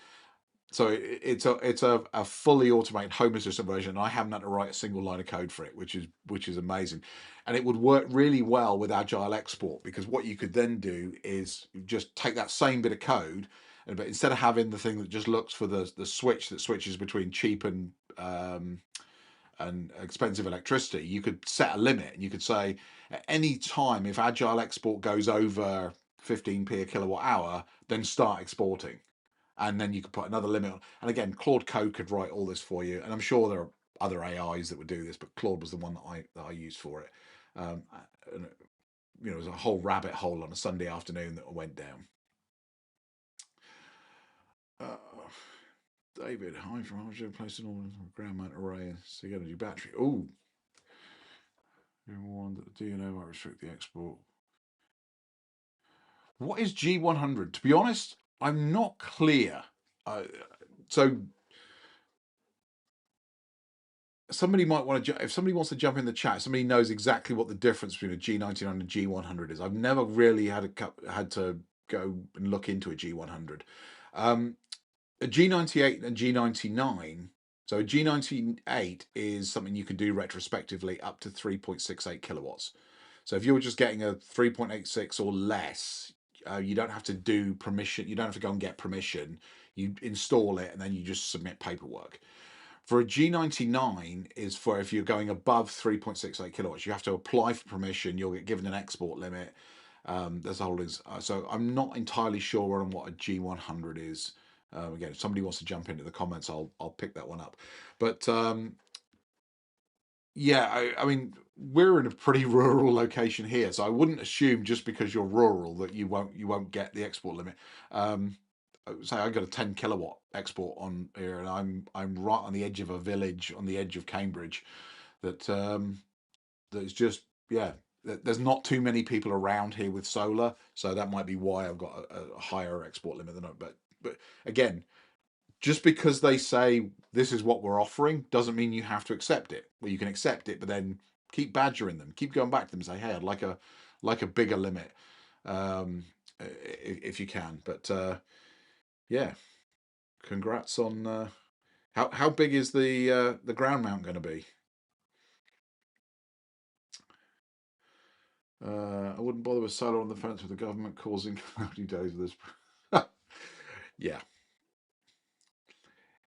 So it's a fully automated Home Assistant version. And I haven't had to write a single line of code for it, which is amazing. And it would work really well with Agile Export, because what you could then do is just take that same bit of code, but instead of having the thing that just looks for the switch that switches between cheap and expensive electricity, you could set a limit and you could say at any time if Agile Export goes over 15p a kilowatt hour, then start exporting. And then you could put another limit on. And again, Claude Code could write all this for you. And I'm sure there are other AIs that would do this, but Claude was the one that I used for it. And, it was a whole rabbit hole on a Sunday afternoon that went down. David, hi from Archer, placed an order for ground mount array and so you got a new battery. Oh, one that the DNO might restrict the export. What is G100? To be honest, I'm not clear. So somebody might want to, if somebody wants to jump in the chat, somebody knows exactly what the difference between a G99 and a G100 is. I've never really had to go and look into a G100. A G98 and G99. So a G98 is something you can do retrospectively up to 3.68 kilowatts. So if you're just getting a 3.86 or less, you don't have to do permission. You don't have to go and get permission. You install it and then you just submit paperwork. For a G99 is for if you're going above 3.68 kilowatts, you have to apply for permission. You'll get given an export limit. There's a whole so I'm not entirely sure on what a G100 is. Again, if somebody wants to jump into the comments, I'll pick that one up. But yeah, I mean, we're in a pretty rural location here, so I wouldn't assume just because you're rural that you won't get the export limit. Say I got a 10 kilowatt export on here, and I'm right on the edge of a village on the edge of Cambridge. That's just, yeah. There's not too many people around here with solar, so that might be why I've got a higher export limit than I. But again, just because they say this is what we're offering doesn't mean you have to accept it. Well, you can accept it, but then keep badgering them, keep going back to them and say, hey, I'd like a bigger limit, if you can. But yeah, congrats on how big is the ground mount going to be? I wouldn't bother with solar on the fence with the government causing cloudy days with this. Yeah,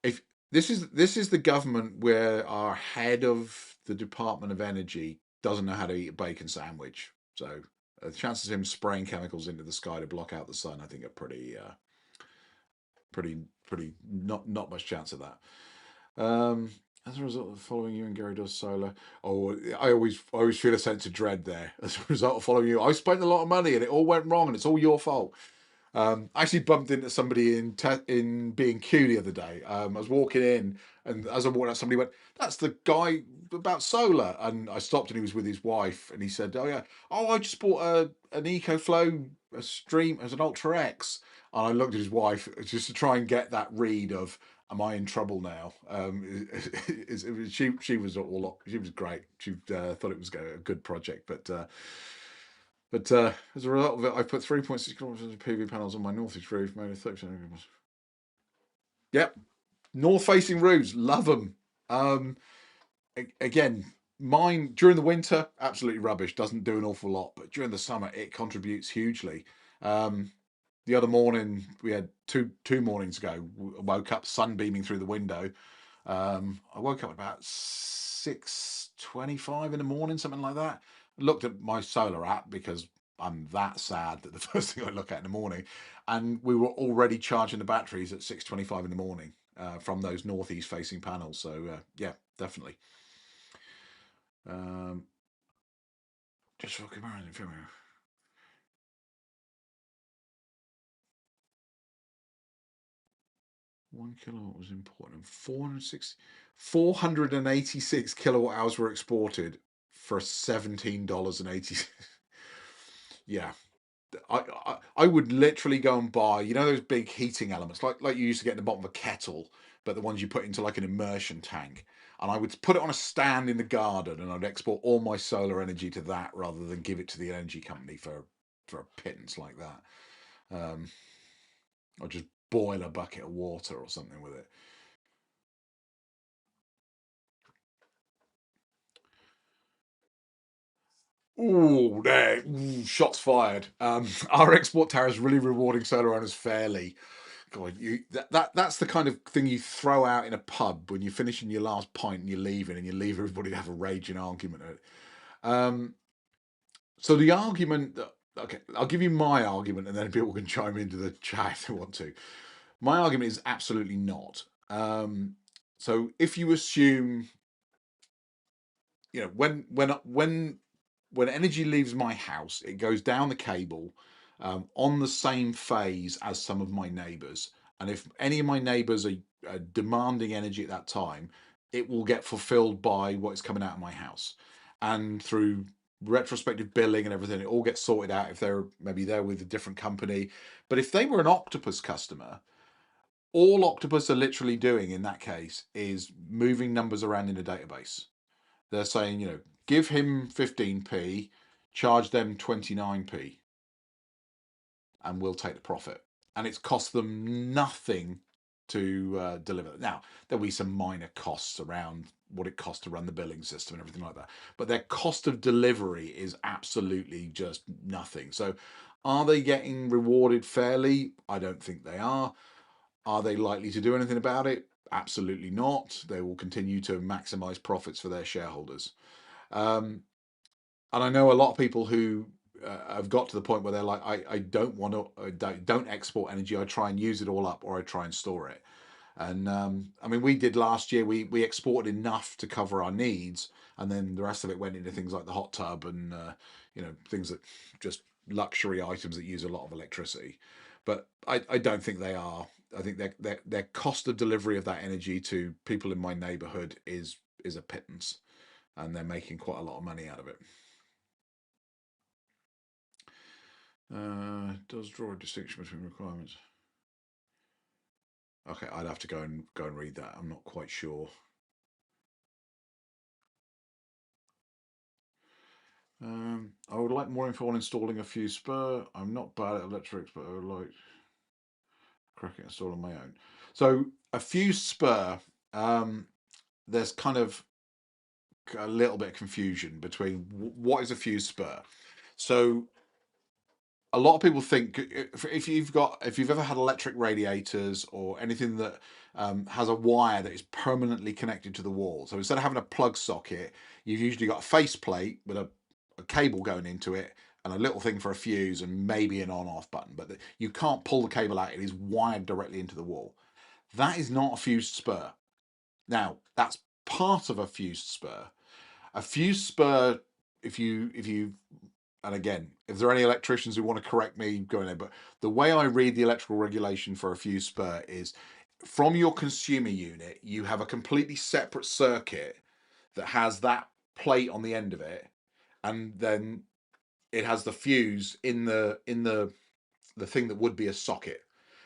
if this is the government where our head of the Department of Energy doesn't know how to eat a bacon sandwich, so the chances of him spraying chemicals into the sky to block out the sun, I think, are pretty not much chance of that. As a result of following you and Gary does solar, oh, I always feel a sense of dread there. As a result of following you, I spent a lot of money and it all went wrong, and it's all your fault. I actually bumped into somebody in B&Q the other day. I was walking in, and as I walked out, somebody went, "That's the guy about solar." And I stopped, and he was with his wife, and he said, "Oh yeah, oh I just bought an EcoFlow a stream as an Ultra X." And I looked at his wife just to try and get that read of, "Am I in trouble now?" She was great. She thought it was a good project, but as a result of it, I put 3.6 kilometers of PV panels on my northeast roof, made a 30%. Yep, north-facing roofs, love them. Again, mine during the winter, absolutely rubbish. Doesn't do an awful lot, but during the summer, it contributes hugely. Um, the other morning, we had two mornings ago. Woke up sunbeaming through the window. I woke up at about 6:25 in the morning, something like that. Looked at my solar app because I'm that sad that the first thing I look at in the morning, and we were already charging the batteries at 6:25 in the morning from those northeast facing panels. So yeah, definitely. Um, just for comparison, 1 kilowatt was important. 486 kilowatt hours were exported for $17.80. Yeah, I would literally go and buy, those big heating elements like you used to get in the bottom of a kettle, but the ones you put into like an immersion tank. And I would put it on a stand in the garden, and I'd export all my solar energy to that rather than give it to the energy company for a pittance like that. Or just boil a bucket of water or something with it. Ooh, there! Ooh, shots fired. Our export tariff is really rewarding solar owners fairly. God, that's the kind of thing you throw out in a pub when you're finishing your last pint and you're leaving, and you leave everybody to have a raging argument. Um, so the argument, okay, I'll give you my argument, and then people can chime into the chat if they want to. My argument is absolutely not. So if you assume, when energy leaves my house, it goes down the cable on the same phase as some of my neighbours. And if any of my neighbours are demanding energy at that time, it will get fulfilled by what is coming out of my house. And through retrospective billing and everything, it all gets sorted out if they're with a different company. But if they were an Octopus customer, all Octopus are literally doing in that case is moving numbers around in a database. They're saying, give him 15p, charge them 29p, and we'll take the profit. And it's cost them nothing to deliver. Now, there'll be some minor costs around what it costs to run the billing system and everything like that. But their cost of delivery is absolutely just nothing. So are they getting rewarded fairly? I don't think they are. Are they likely to do anything about it? Absolutely not. They will continue to maximize profits for their shareholders. And I know a lot of people who have got to the point where they're like, I don't want to, don't export energy. I try and use it all up, or I try and store it. And I mean, we did last year. We exported enough to cover our needs, and then the rest of it went into things like the hot tub and things that just luxury items that use a lot of electricity. But I don't think they are. I think their cost of delivery of that energy to people in my neighbourhood is a pittance, and they're making quite a lot of money out of it. Does draw a distinction between requirements. Okay, I'd have to go and read that. I'm not quite sure. I would like more info on installing a fuse spur. I'm not bad at electrics, but I would like cracking install on my own. So a fuse spur, there's kind of a little bit of confusion between what is a fuse spur. So a lot of people think if you've ever had electric radiators or anything that has a wire that is permanently connected to the wall. So instead of having a plug socket, you've usually got a faceplate with a cable going into it and a little thing for a fuse and maybe an on-off button. But you can't pull the cable out; it is wired directly into the wall. That is not a fused spur. Now that's part of a fused spur. A fused spur, if you and again, if there are any electricians who want to correct me, go in there. But the way I read the electrical regulation for a fuse spur is from your consumer unit, you have a completely separate circuit that has that plate on the end of it, and then it has the fuse in the thing that would be a socket.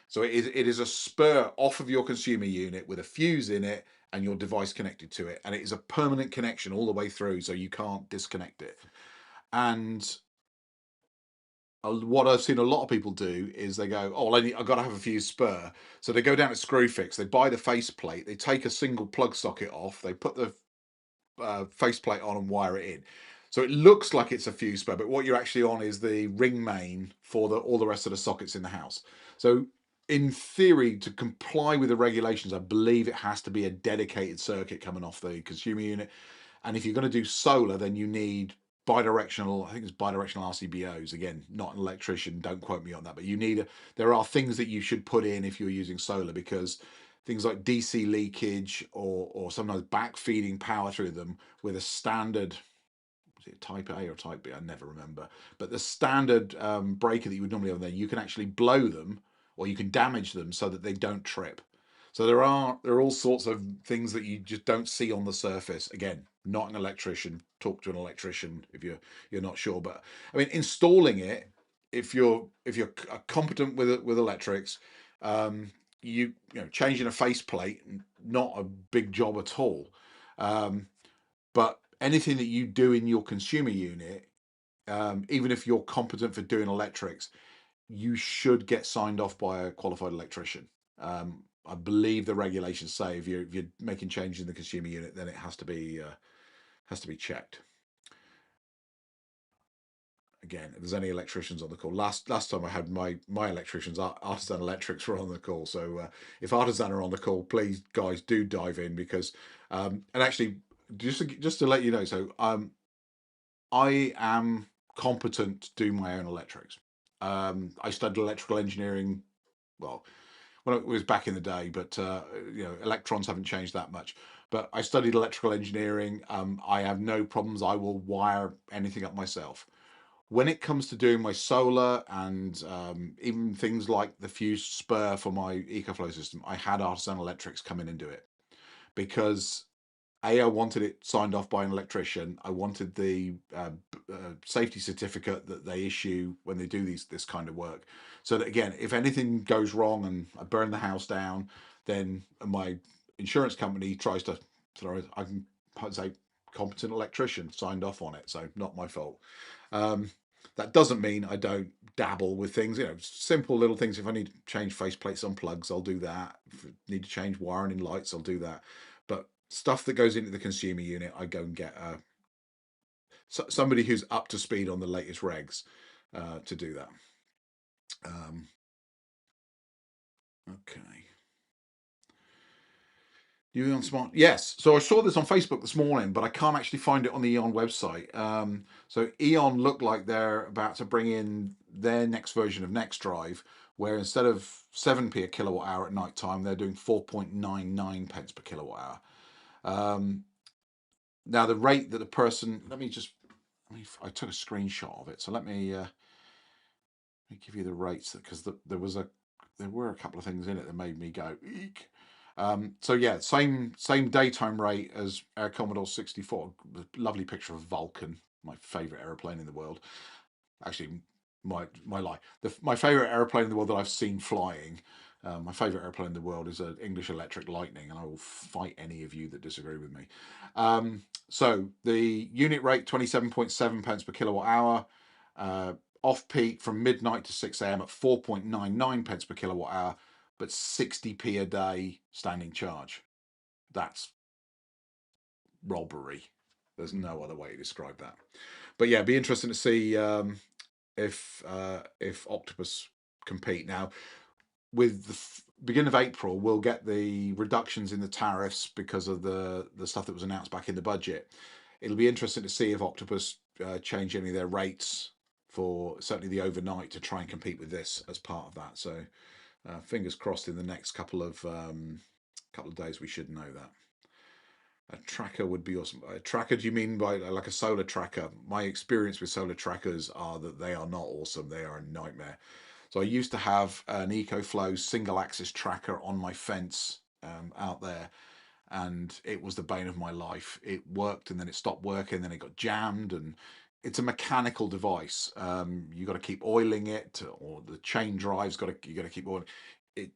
So it is a spur off of your consumer unit with a fuse in it and your device connected to it, and it is a permanent connection all the way through, so you can't disconnect it. And what I've seen a lot of people do is they go, "Oh, I've got to have a fuse spur." So they go down to Screwfix, they buy the faceplate, they take a single plug socket off, they put the faceplate on and wire it in. So it looks like it's a fuse spur, but what you're actually on is the ring main for all the rest of the sockets in the house. So in theory, to comply with the regulations, I believe it has to be a dedicated circuit coming off the consumer unit. And if you're going to do solar, then you need bidirectional, I think it's bidirectional RCBOs. Again, not an electrician, don't quote me on that, but there are things that you should put in if you're using solar, because things like DC leakage or sometimes backfeeding power through them with a standard, was it type A or type B? I never remember. But the standard breaker that you would normally have there, you can actually blow them or you can damage them so that they don't trip. So there are all sorts of things that you just don't see on the surface. Again, not an electrician. Talk to an electrician if you're not sure. But I mean, installing it, if you're competent with electrics, changing a faceplate, not a big job at all. But anything that you do in your consumer unit, even if you're competent for doing electrics, you should get signed off by a qualified electrician. I believe the regulations say if you're making changes in the consumer unit, then it has to be checked. Again, if there's any electricians on the call, last time I had my electricians, Artisan Electrics were on the call. So if Artisan are on the call, please guys do dive in, because and actually just to let you know, so I am competent to do my own electrics. I studied electrical engineering. Well, it was back in the day, but electrons haven't changed that much. But I studied electrical engineering. I have no problems. I will wire anything up myself. When it comes to doing my solar and even things like the fuse spur for my EcoFlow system, I had Artisan Electrics come in and do it, because I wanted it signed off by an electrician. I wanted the safety certificate that they issue when they do this kind of work, so that again, if anything goes wrong and I burn the house down, then my insurance company tries to I can say competent electrician signed off on it, so not my fault. That doesn't mean I don't dabble with things, simple little things. If I need to change faceplates on plugs, I'll do that. If I need to change wiring in lights, I'll do that. But stuff that goes into the consumer unit, I go and get somebody who's up to speed on the latest regs to do that. Okay. Eon Smart, yes. So I saw this on Facebook this morning, but I can't actually find it on the Eon website. So Eon look like they're about to bring in their next version of NextDrive, where instead of 7p a kilowatt hour at night time, they're doing 4.99 pence per kilowatt hour. Now the rate that the person, I took a screenshot of it, so let me give you the rates, because there were a couple of things in it that made me go eek. So yeah, same daytime rate as Air Commodore 64. Lovely picture of Vulcan, my favorite aeroplane in the world. Actually, my lie. My favorite aeroplane in the world that I've seen flying. My favorite airplane in the world is an English Electric Lightning, and I will fight any of you that disagree with me. So the unit rate 27.7 pence per kilowatt hour. Off peak from midnight to 6 a.m. at 4.99 pence per kilowatt hour, but 60p a day standing charge. That's robbery. There's no other way to describe that. But yeah, it'd be interesting to see if Octopus compete. Now, with the beginning of April, we'll get the reductions in the tariffs because of the stuff that was announced back in the budget. It'll be interesting to see if Octopus change any of their rates for certainly the overnight to try and compete with this as part of that. So fingers crossed in the next couple of days we should know that. A tracker would be awesome. A tracker, do you mean by like a solar tracker? My experience with solar trackers are that they are not awesome. They are a nightmare. So I used to have an EcoFlow single axis tracker on my fence out there, and it was the bane of my life. It worked and then it stopped working, then it got jammed, and it's a mechanical device. You got to keep oiling it, or the chain drive's you got to keep oiling. It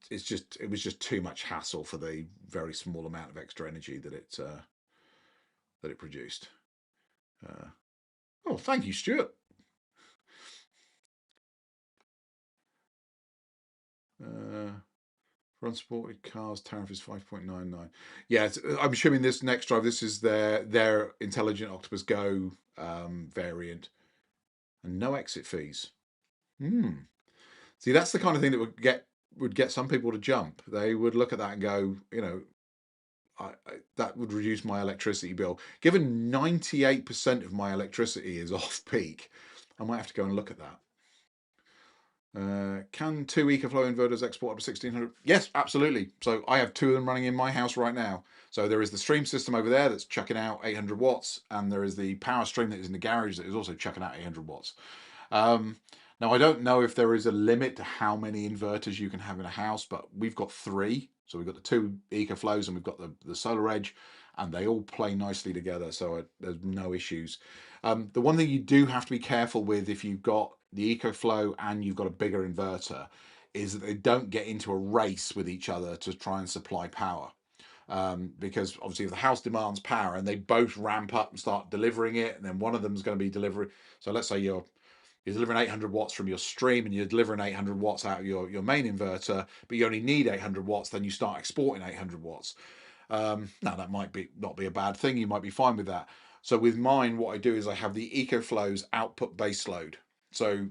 was just too much hassle for the very small amount of extra energy that it produced. Oh, thank you, Stuart. For unsported cars, tariff is 5.99. Yeah, I'm assuming this NextDrive, this is their Intelligent Octopus Go variant, and no exit fees. See, that's the kind of thing that would get some people to jump. They would look at that and go, that would reduce my electricity bill. Given 98% of my electricity is off peak, I might have to go and look at that. Can two EcoFlow inverters export up to 1600? Yes, absolutely. So I have two of them running in my house right now. So there is the stream system over there that's chucking out 800 watts, and there is the power stream that is in the garage that is also chucking out 800 watts. Now, I don't know if there is a limit to how many inverters you can have in a house, but we've got three. So we've got the two EcoFlows and we've got the Solar Edge, and they all play nicely together. So there's no issues. The one thing you do have to be careful with if you've got the EcoFlow and you've got a bigger inverter is that they don't get into a race with each other to try and supply power. Because obviously if the house demands power and they both ramp up and start delivering it, and then one of them is going to be delivering. So let's say you're delivering 800 watts from your stream and you're delivering 800 watts out of your main inverter, but you only need 800 watts, then you start exporting 800 watts. Now that might not be a bad thing. You might be fine with that. So with mine, what I do is I have the EcoFlow's output base load. So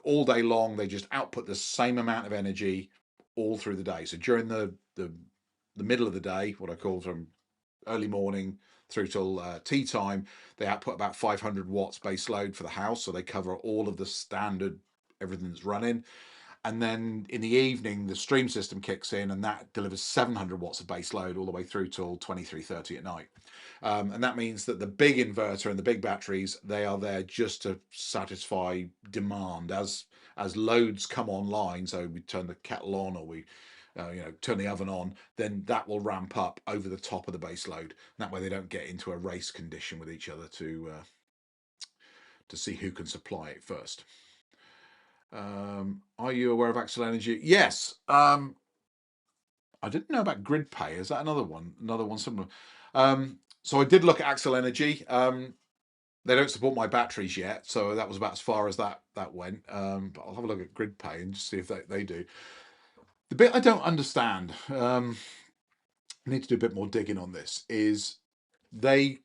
all day long, they just output the same amount of energy all through the day. So during the middle of the day, what I call from early morning through till tea time, they output about 500 watts base load for the house. So they cover all of the standard, everything that's running. And then in the evening, the stream system kicks in, and that delivers 700 watts of base load all the way through till 23:30 at night. And that means that the big inverter and the big batteries, they are there just to satisfy demand as loads come online. So we turn the kettle on, or we turn the oven on, then that will ramp up over the top of the base load. That way they don't get into a race condition with each other to see who can supply it first. Are you aware of Axel Energy? Yes. I didn't know about grid pay. Is that another one? Another one similar. So I did look at Axel Energy. They don't support my batteries yet, so that was about as far as that went. But I'll have a look at grid pay and just see if they do. The bit I don't understand, I need to do a bit more digging on this, is they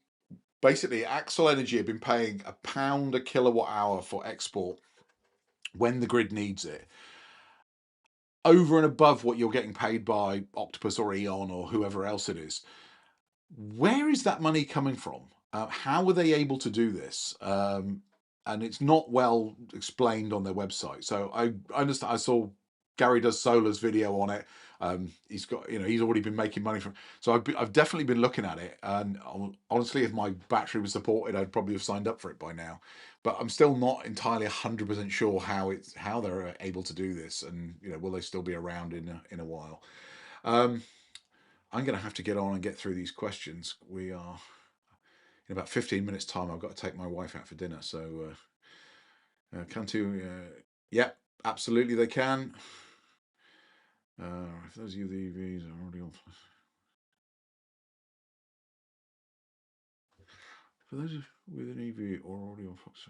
basically, Axel Energy have been paying £1 a kilowatt hour for export when the grid needs it. over and above what you're getting paid by Octopus or Eon or whoever else it is, where is that money coming from? How were they able to do this? And it's not well explained on their website. So I understand. I saw Gary Does Solar's video on it. He's got, he's already been making money from. So I've definitely been looking at it. And honestly, if my battery was supported, I'd probably have signed up for it by now. But I'm still not entirely 100% sure how they're able to do this, and will they still be around in a while? I'm going to have to get on and get through these questions. We are in about 15 minutes time. I've got to take my wife out for dinner. So can to yeah, absolutely they can. If those of you the EVs are already on, for those with an EV or already on Fox.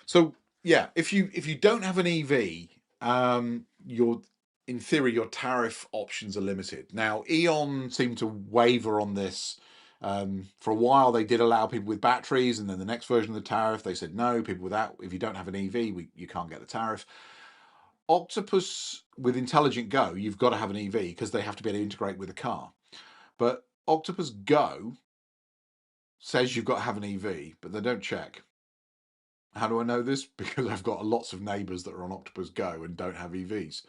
So yeah, if you don't have an EV, you're in theory your tariff options are limited. Now Eon seemed to waver on this. For a while they did allow people with batteries, and then the next version of the tariff they said no, people without, if you don't have an EV, you can't get the tariff. Octopus with Intelligent Go, you've got to have an EV because they have to be able to integrate with a car. But Octopus Go says you've got to have an EV, but they don't check. How do I know this? Because I've got lots of neighbours that are on Octopus Go and don't have EVs.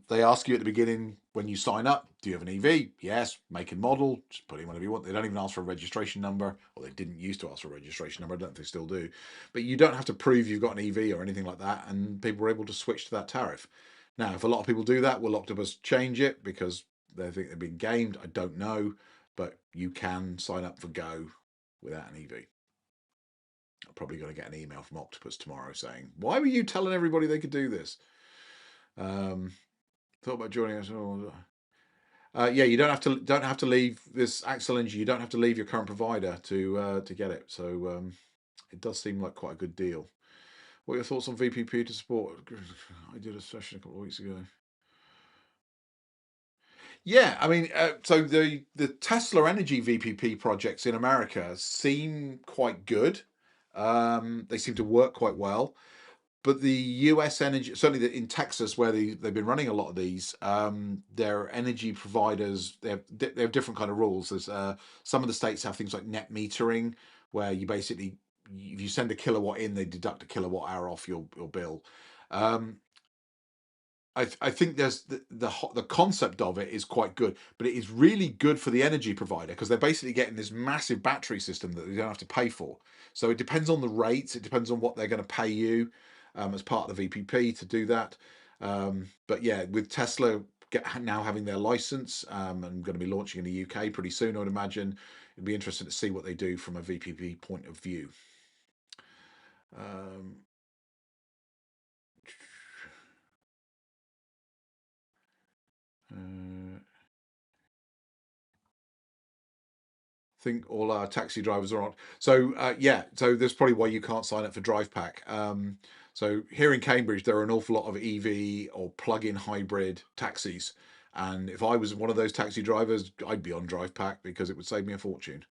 They ask you at the beginning when you sign up, do you have an EV? Yes. Make and model, just put in whatever you want. They don't even ask for a registration number, or they didn't used to ask for a registration number. I don't think they still do. But you don't have to prove you've got an EV or anything like that, and people were able to switch to that tariff. Now, if a lot of people do that, will Octopus change it because they think they've been gamed? I don't know, but you can sign up for Go without an EV. I'm probably going to get an email from Octopus tomorrow saying, "Why were you telling everybody they could do this?" Thought about joining us. Yeah, you don't have to leave this Axel Energy. You don't have to leave your current provider to get it. So it does seem like quite a good deal. What are your thoughts on VPP to support? I did a session a couple of weeks ago. Yeah, I mean, so the Tesla Energy VPP projects in America seem quite good. They seem to work quite well. But the US energy, certainly in Texas, where they've been running a lot of these, their energy providers, they have different kind of rules. There's some of the states have things like net metering, where you basically, if you send a kilowatt in, they deduct a kilowatt hour off your bill. I think there's the concept of it is quite good, but it is really good for the energy provider because they're basically getting this massive battery system that they don't have to pay for. So it depends on the rates, it depends on what they're going to pay you as part of the VPP to do that. But yeah, with Tesla now having their license and going to be launching in the UK pretty soon, I'd imagine it'd be interesting to see what they do from a VPP point of view. Think all our taxi drivers are on. So yeah, so that's probably why you can't sign up for Drive Pack. So here in Cambridge, there are an awful lot of EV or plug-in hybrid taxis, and if I was one of those taxi drivers, I'd be on Drive Pack because it would save me a fortune.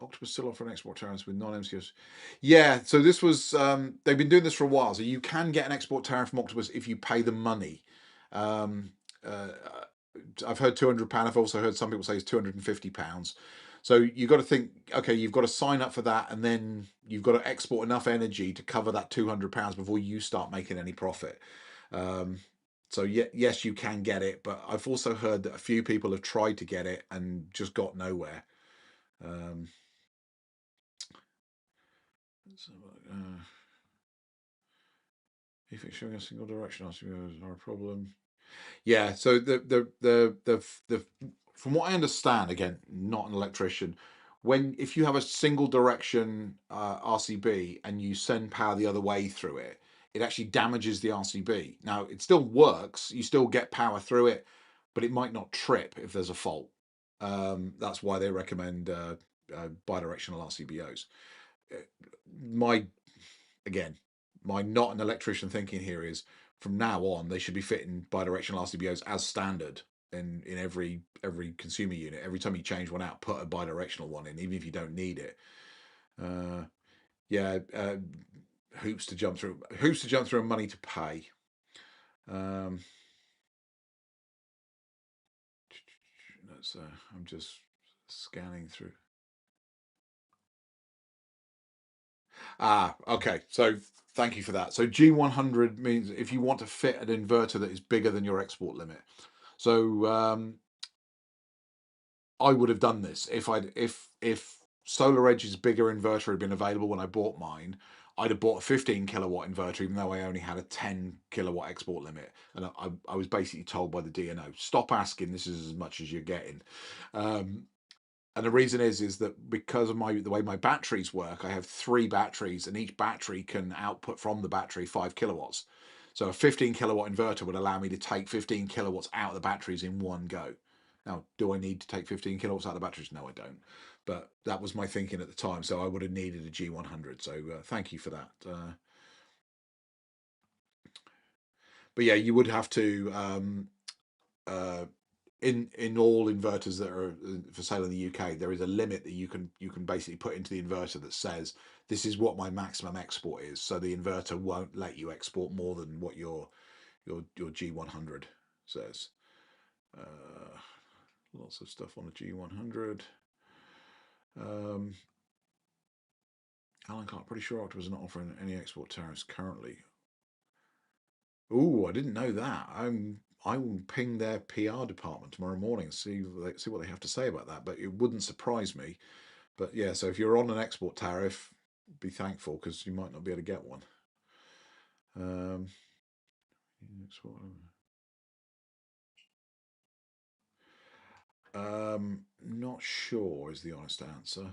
Octopus still offering export tariffs with non-MCS. Yeah, so this was they've been doing this for a while. So you can get an export tariff from Octopus if you pay the money. I've heard £200. I've also heard some people say it's £250. So you've got to think, okay, you've got to sign up for that, and then you've got to export enough energy to cover that £200 before you start making any profit. So yes, you can get it, but I've also heard that a few people have tried to get it and just got nowhere. If it's showing a single direction, I suppose is not a problem. Yeah, so the from what I understand, again, not an electrician, if you have a single direction RCB and you send power the other way through it, it actually damages the RCB. Now it still works, you still get power through it, but it might not trip if there's a fault. That's why they recommend bidirectional RCBOs. My not an electrician thinking here is from now on they should be fitting bidirectional RCBOs as standard in every consumer unit. Every time you change one out, put a bidirectional one in, even if you don't need it. hoops to jump through, and money to pay. I'm just scanning through. Okay. So thank you for that. So G100 means if you want to fit an inverter that is bigger than your export limit. So I would have done this if SolarEdge's bigger inverter had been available when I bought mine. I'd have bought a 15 kilowatt inverter, even though I only had a 10 kilowatt export limit. And I was basically told by the DNO, stop asking, this is as much as you're getting. And the reason is that because of the way my batteries work, I have 3 batteries, and each battery can output from the battery 5 kilowatts. So a 15 kilowatt inverter would allow me to take 15 kilowatts out of the batteries in one go. Now, do I need to take 15 kilowatts out of the batteries? No, I don't. But that was my thinking at the time. So I would have needed a G100. So thank you for that. But yeah, you would have to in all inverters that are for sale in the UK, there is a limit that you can basically put into the inverter that says this is what my maximum export is. So the inverter won't let you export more than what your G100 says. Lots of stuff on the G100. Alan Clark, pretty sure Octopus is not offering any export tariffs currently. Oh, I didn't know that. I will ping their PR department tomorrow morning and see what they have to say about that. But it wouldn't surprise me. But yeah, so if you're on an export tariff, be thankful because you might not be able to get one. Not sure is the honest answer.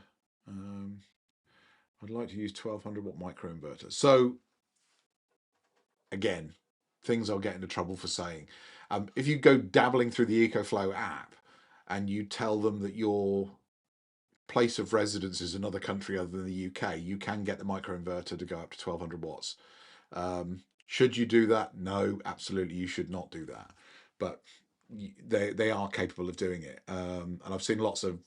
I'd like to use 1200 watt microinverter. So again, things I'll get into trouble for saying. If you go dabbling through the EcoFlow app and you tell them that your place of residence is another country other than the UK, you can get the microinverter to go up to 1200 watts. Should you do that? No, absolutely, you should not do that. But they are capable of doing it, and I've seen lots of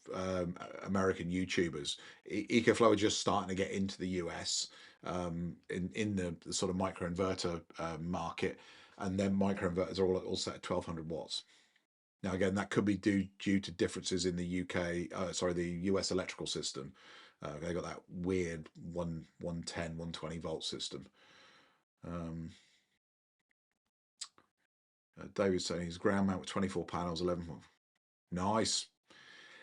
American YouTubers. EcoFlow are just starting to get into the US in the sort of microinverter market, and then microinverters are all set at 1200 watts. Now again, that could be due to differences in the the US electrical system. They got that weird 110, 120 volt system. David's saying he's ground mount with 24 panels, 11. Nice.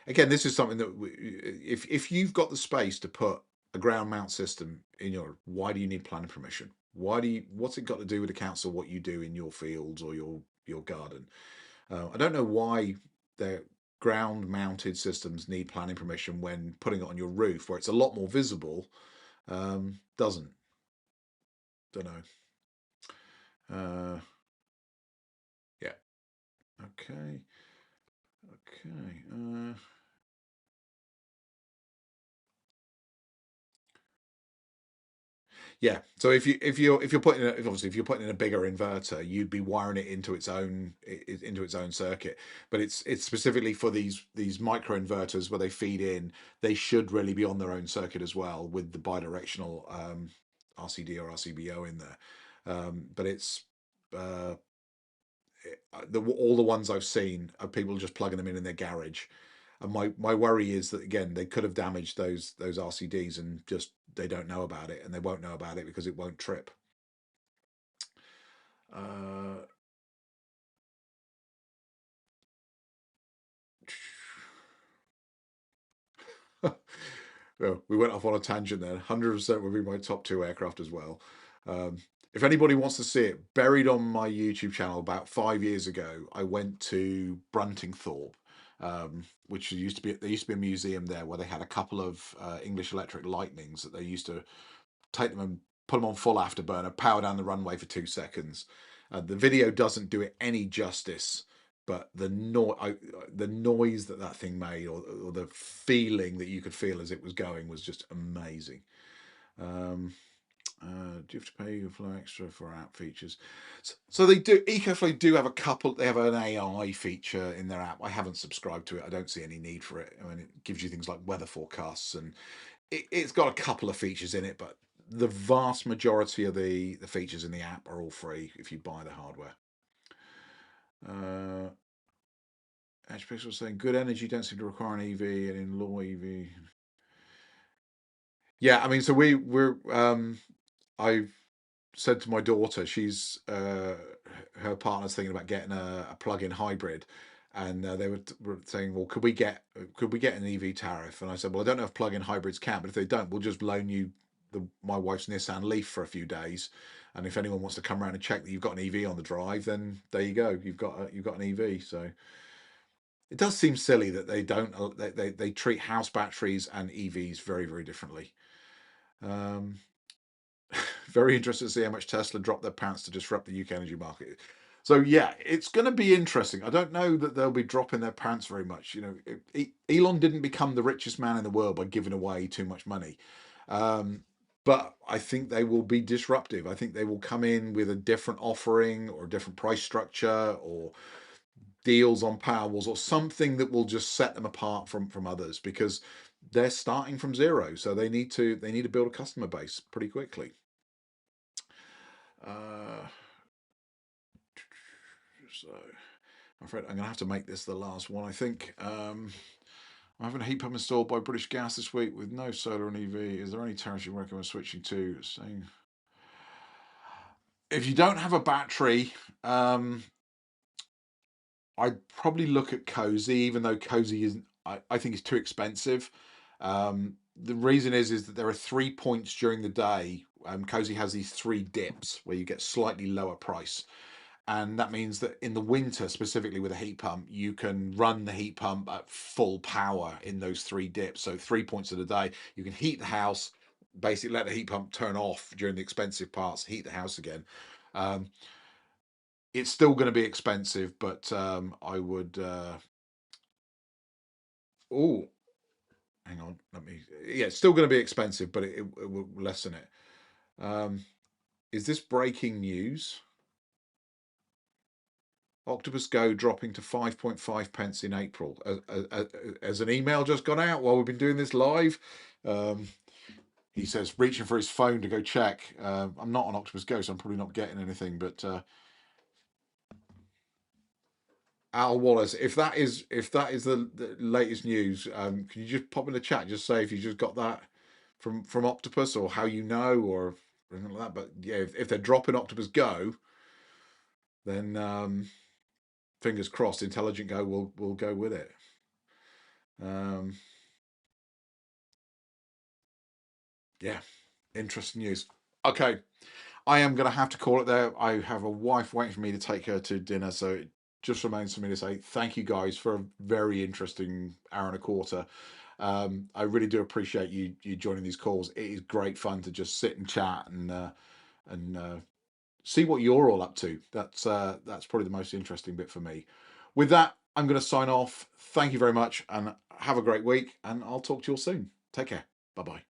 Again, this is something that if you've got the space to put a ground mount system in your, why do you need planning permission? What's it got to do with the council, what you do in your fields or your garden? I don't know why the ground mounted systems need planning permission when putting it on your roof where it's a lot more visible doesn't. Don't know. Yeah. Okay. Yeah. So if you're putting obviously if you're putting in a bigger inverter, you'd be wiring it into its own circuit. But it's specifically for these micro inverters where they feed in. They should really be on their own circuit as well with the bidirectional RCD or RCBO in there. But it's all the ones I've seen are people just plugging them in their garage. And my worry is that again they could have damaged those RCDs and just they don't know about it, and they won't know about it because it won't trip. Well, we went off on a tangent there. 100% would be my top 2 aircraft as well. If anybody wants to see it, buried on my YouTube channel about 5 years ago, I went to Bruntingthorpe, which there used to be a museum there where they had a couple of English Electric Lightnings that they used to take them and put them on full afterburner, power down the runway for 2 seconds. The video doesn't do it any justice, but the noise that thing made, or the feeling that you could feel as it was going, was just amazing. Do you have to pay for extra for app features? So they do. EcoFlow do have a couple. They have an AI feature in their app. I haven't subscribed to it. I don't see any need for it. I mean, it gives you things like weather forecasts, and it's got a couple of features in it, but the vast majority of the features in the app are all free if you buy the hardware. Edge Pixel saying good energy don't seem to require an EV, and in law EV. Yeah, I mean, so I've said to my daughter, she's her partner's thinking about getting a plug-in hybrid, and they were saying, well, could we get an EV tariff? And I said, well, I don't know if plug-in hybrids can, but if they don't, we'll just loan you my wife's Nissan Leaf for a few days, and if anyone wants to come around and check that you've got an EV on the drive, then there you go, you've got an EV. So it does seem silly that they don't they treat house batteries and EVs very, very differently. Very interested to see how much Tesla drop their pants to disrupt the UK energy market. So yeah, it's going to be interesting. I don't know that they'll be dropping their pants very much. You know, Elon didn't become the richest man in the world by giving away too much money. But I think they will be disruptive. I think they will come in with a different offering or a different price structure or deals on Powerwalls or something that will just set them apart from others, because they're starting from zero. So they need to build a customer base pretty quickly. So I'm afraid I'm going to have to make this the last one, I think. I'm having a heat pump installed by British Gas this week with no solar and EV. Is there any tariffs you recommend switching to? Saying if you don't have a battery, I'd probably look at Cozy, even though Cozy isn't. I think it's too expensive. The reason is that there are 3 points during the day. Cozy has these 3 dips where you get slightly lower price. And that means that in the winter, specifically with a heat pump, you can run the heat pump at full power in those 3 dips. So 3 points of the day, you can heat the house, basically let the heat pump turn off during the expensive parts, heat the house again. It's still going to be expensive, but I would. Oh, hang on, Yeah, it's still going to be expensive, but it will lessen it. Is this breaking news? Octopus Go dropping to 5.5 pence in April. As an email just gone out while we've been doing this live. He says, reaching for his phone to go check. I'm not on Octopus Go, so I'm probably not getting anything. But Al Wallace, if that is the latest news, can you just pop in the chat? Just say if you just got that from Octopus, or how you know, or anything like that. But yeah, if they're dropping Octopus Go, then fingers crossed, Intelligent Go will go with it. Yeah, interesting news. Okay, I am going to have to call it there. I have a wife waiting for me to take her to dinner, so it just remains for me to say thank you guys for a very interesting hour and a quarter. I really do appreciate you joining these calls. It is great fun to just sit and chat and see what you're all up to. That's probably the most interesting bit for me. With that, I'm going to sign off. Thank you very much, and have a great week. And I'll talk to you all soon. Take care. Bye bye.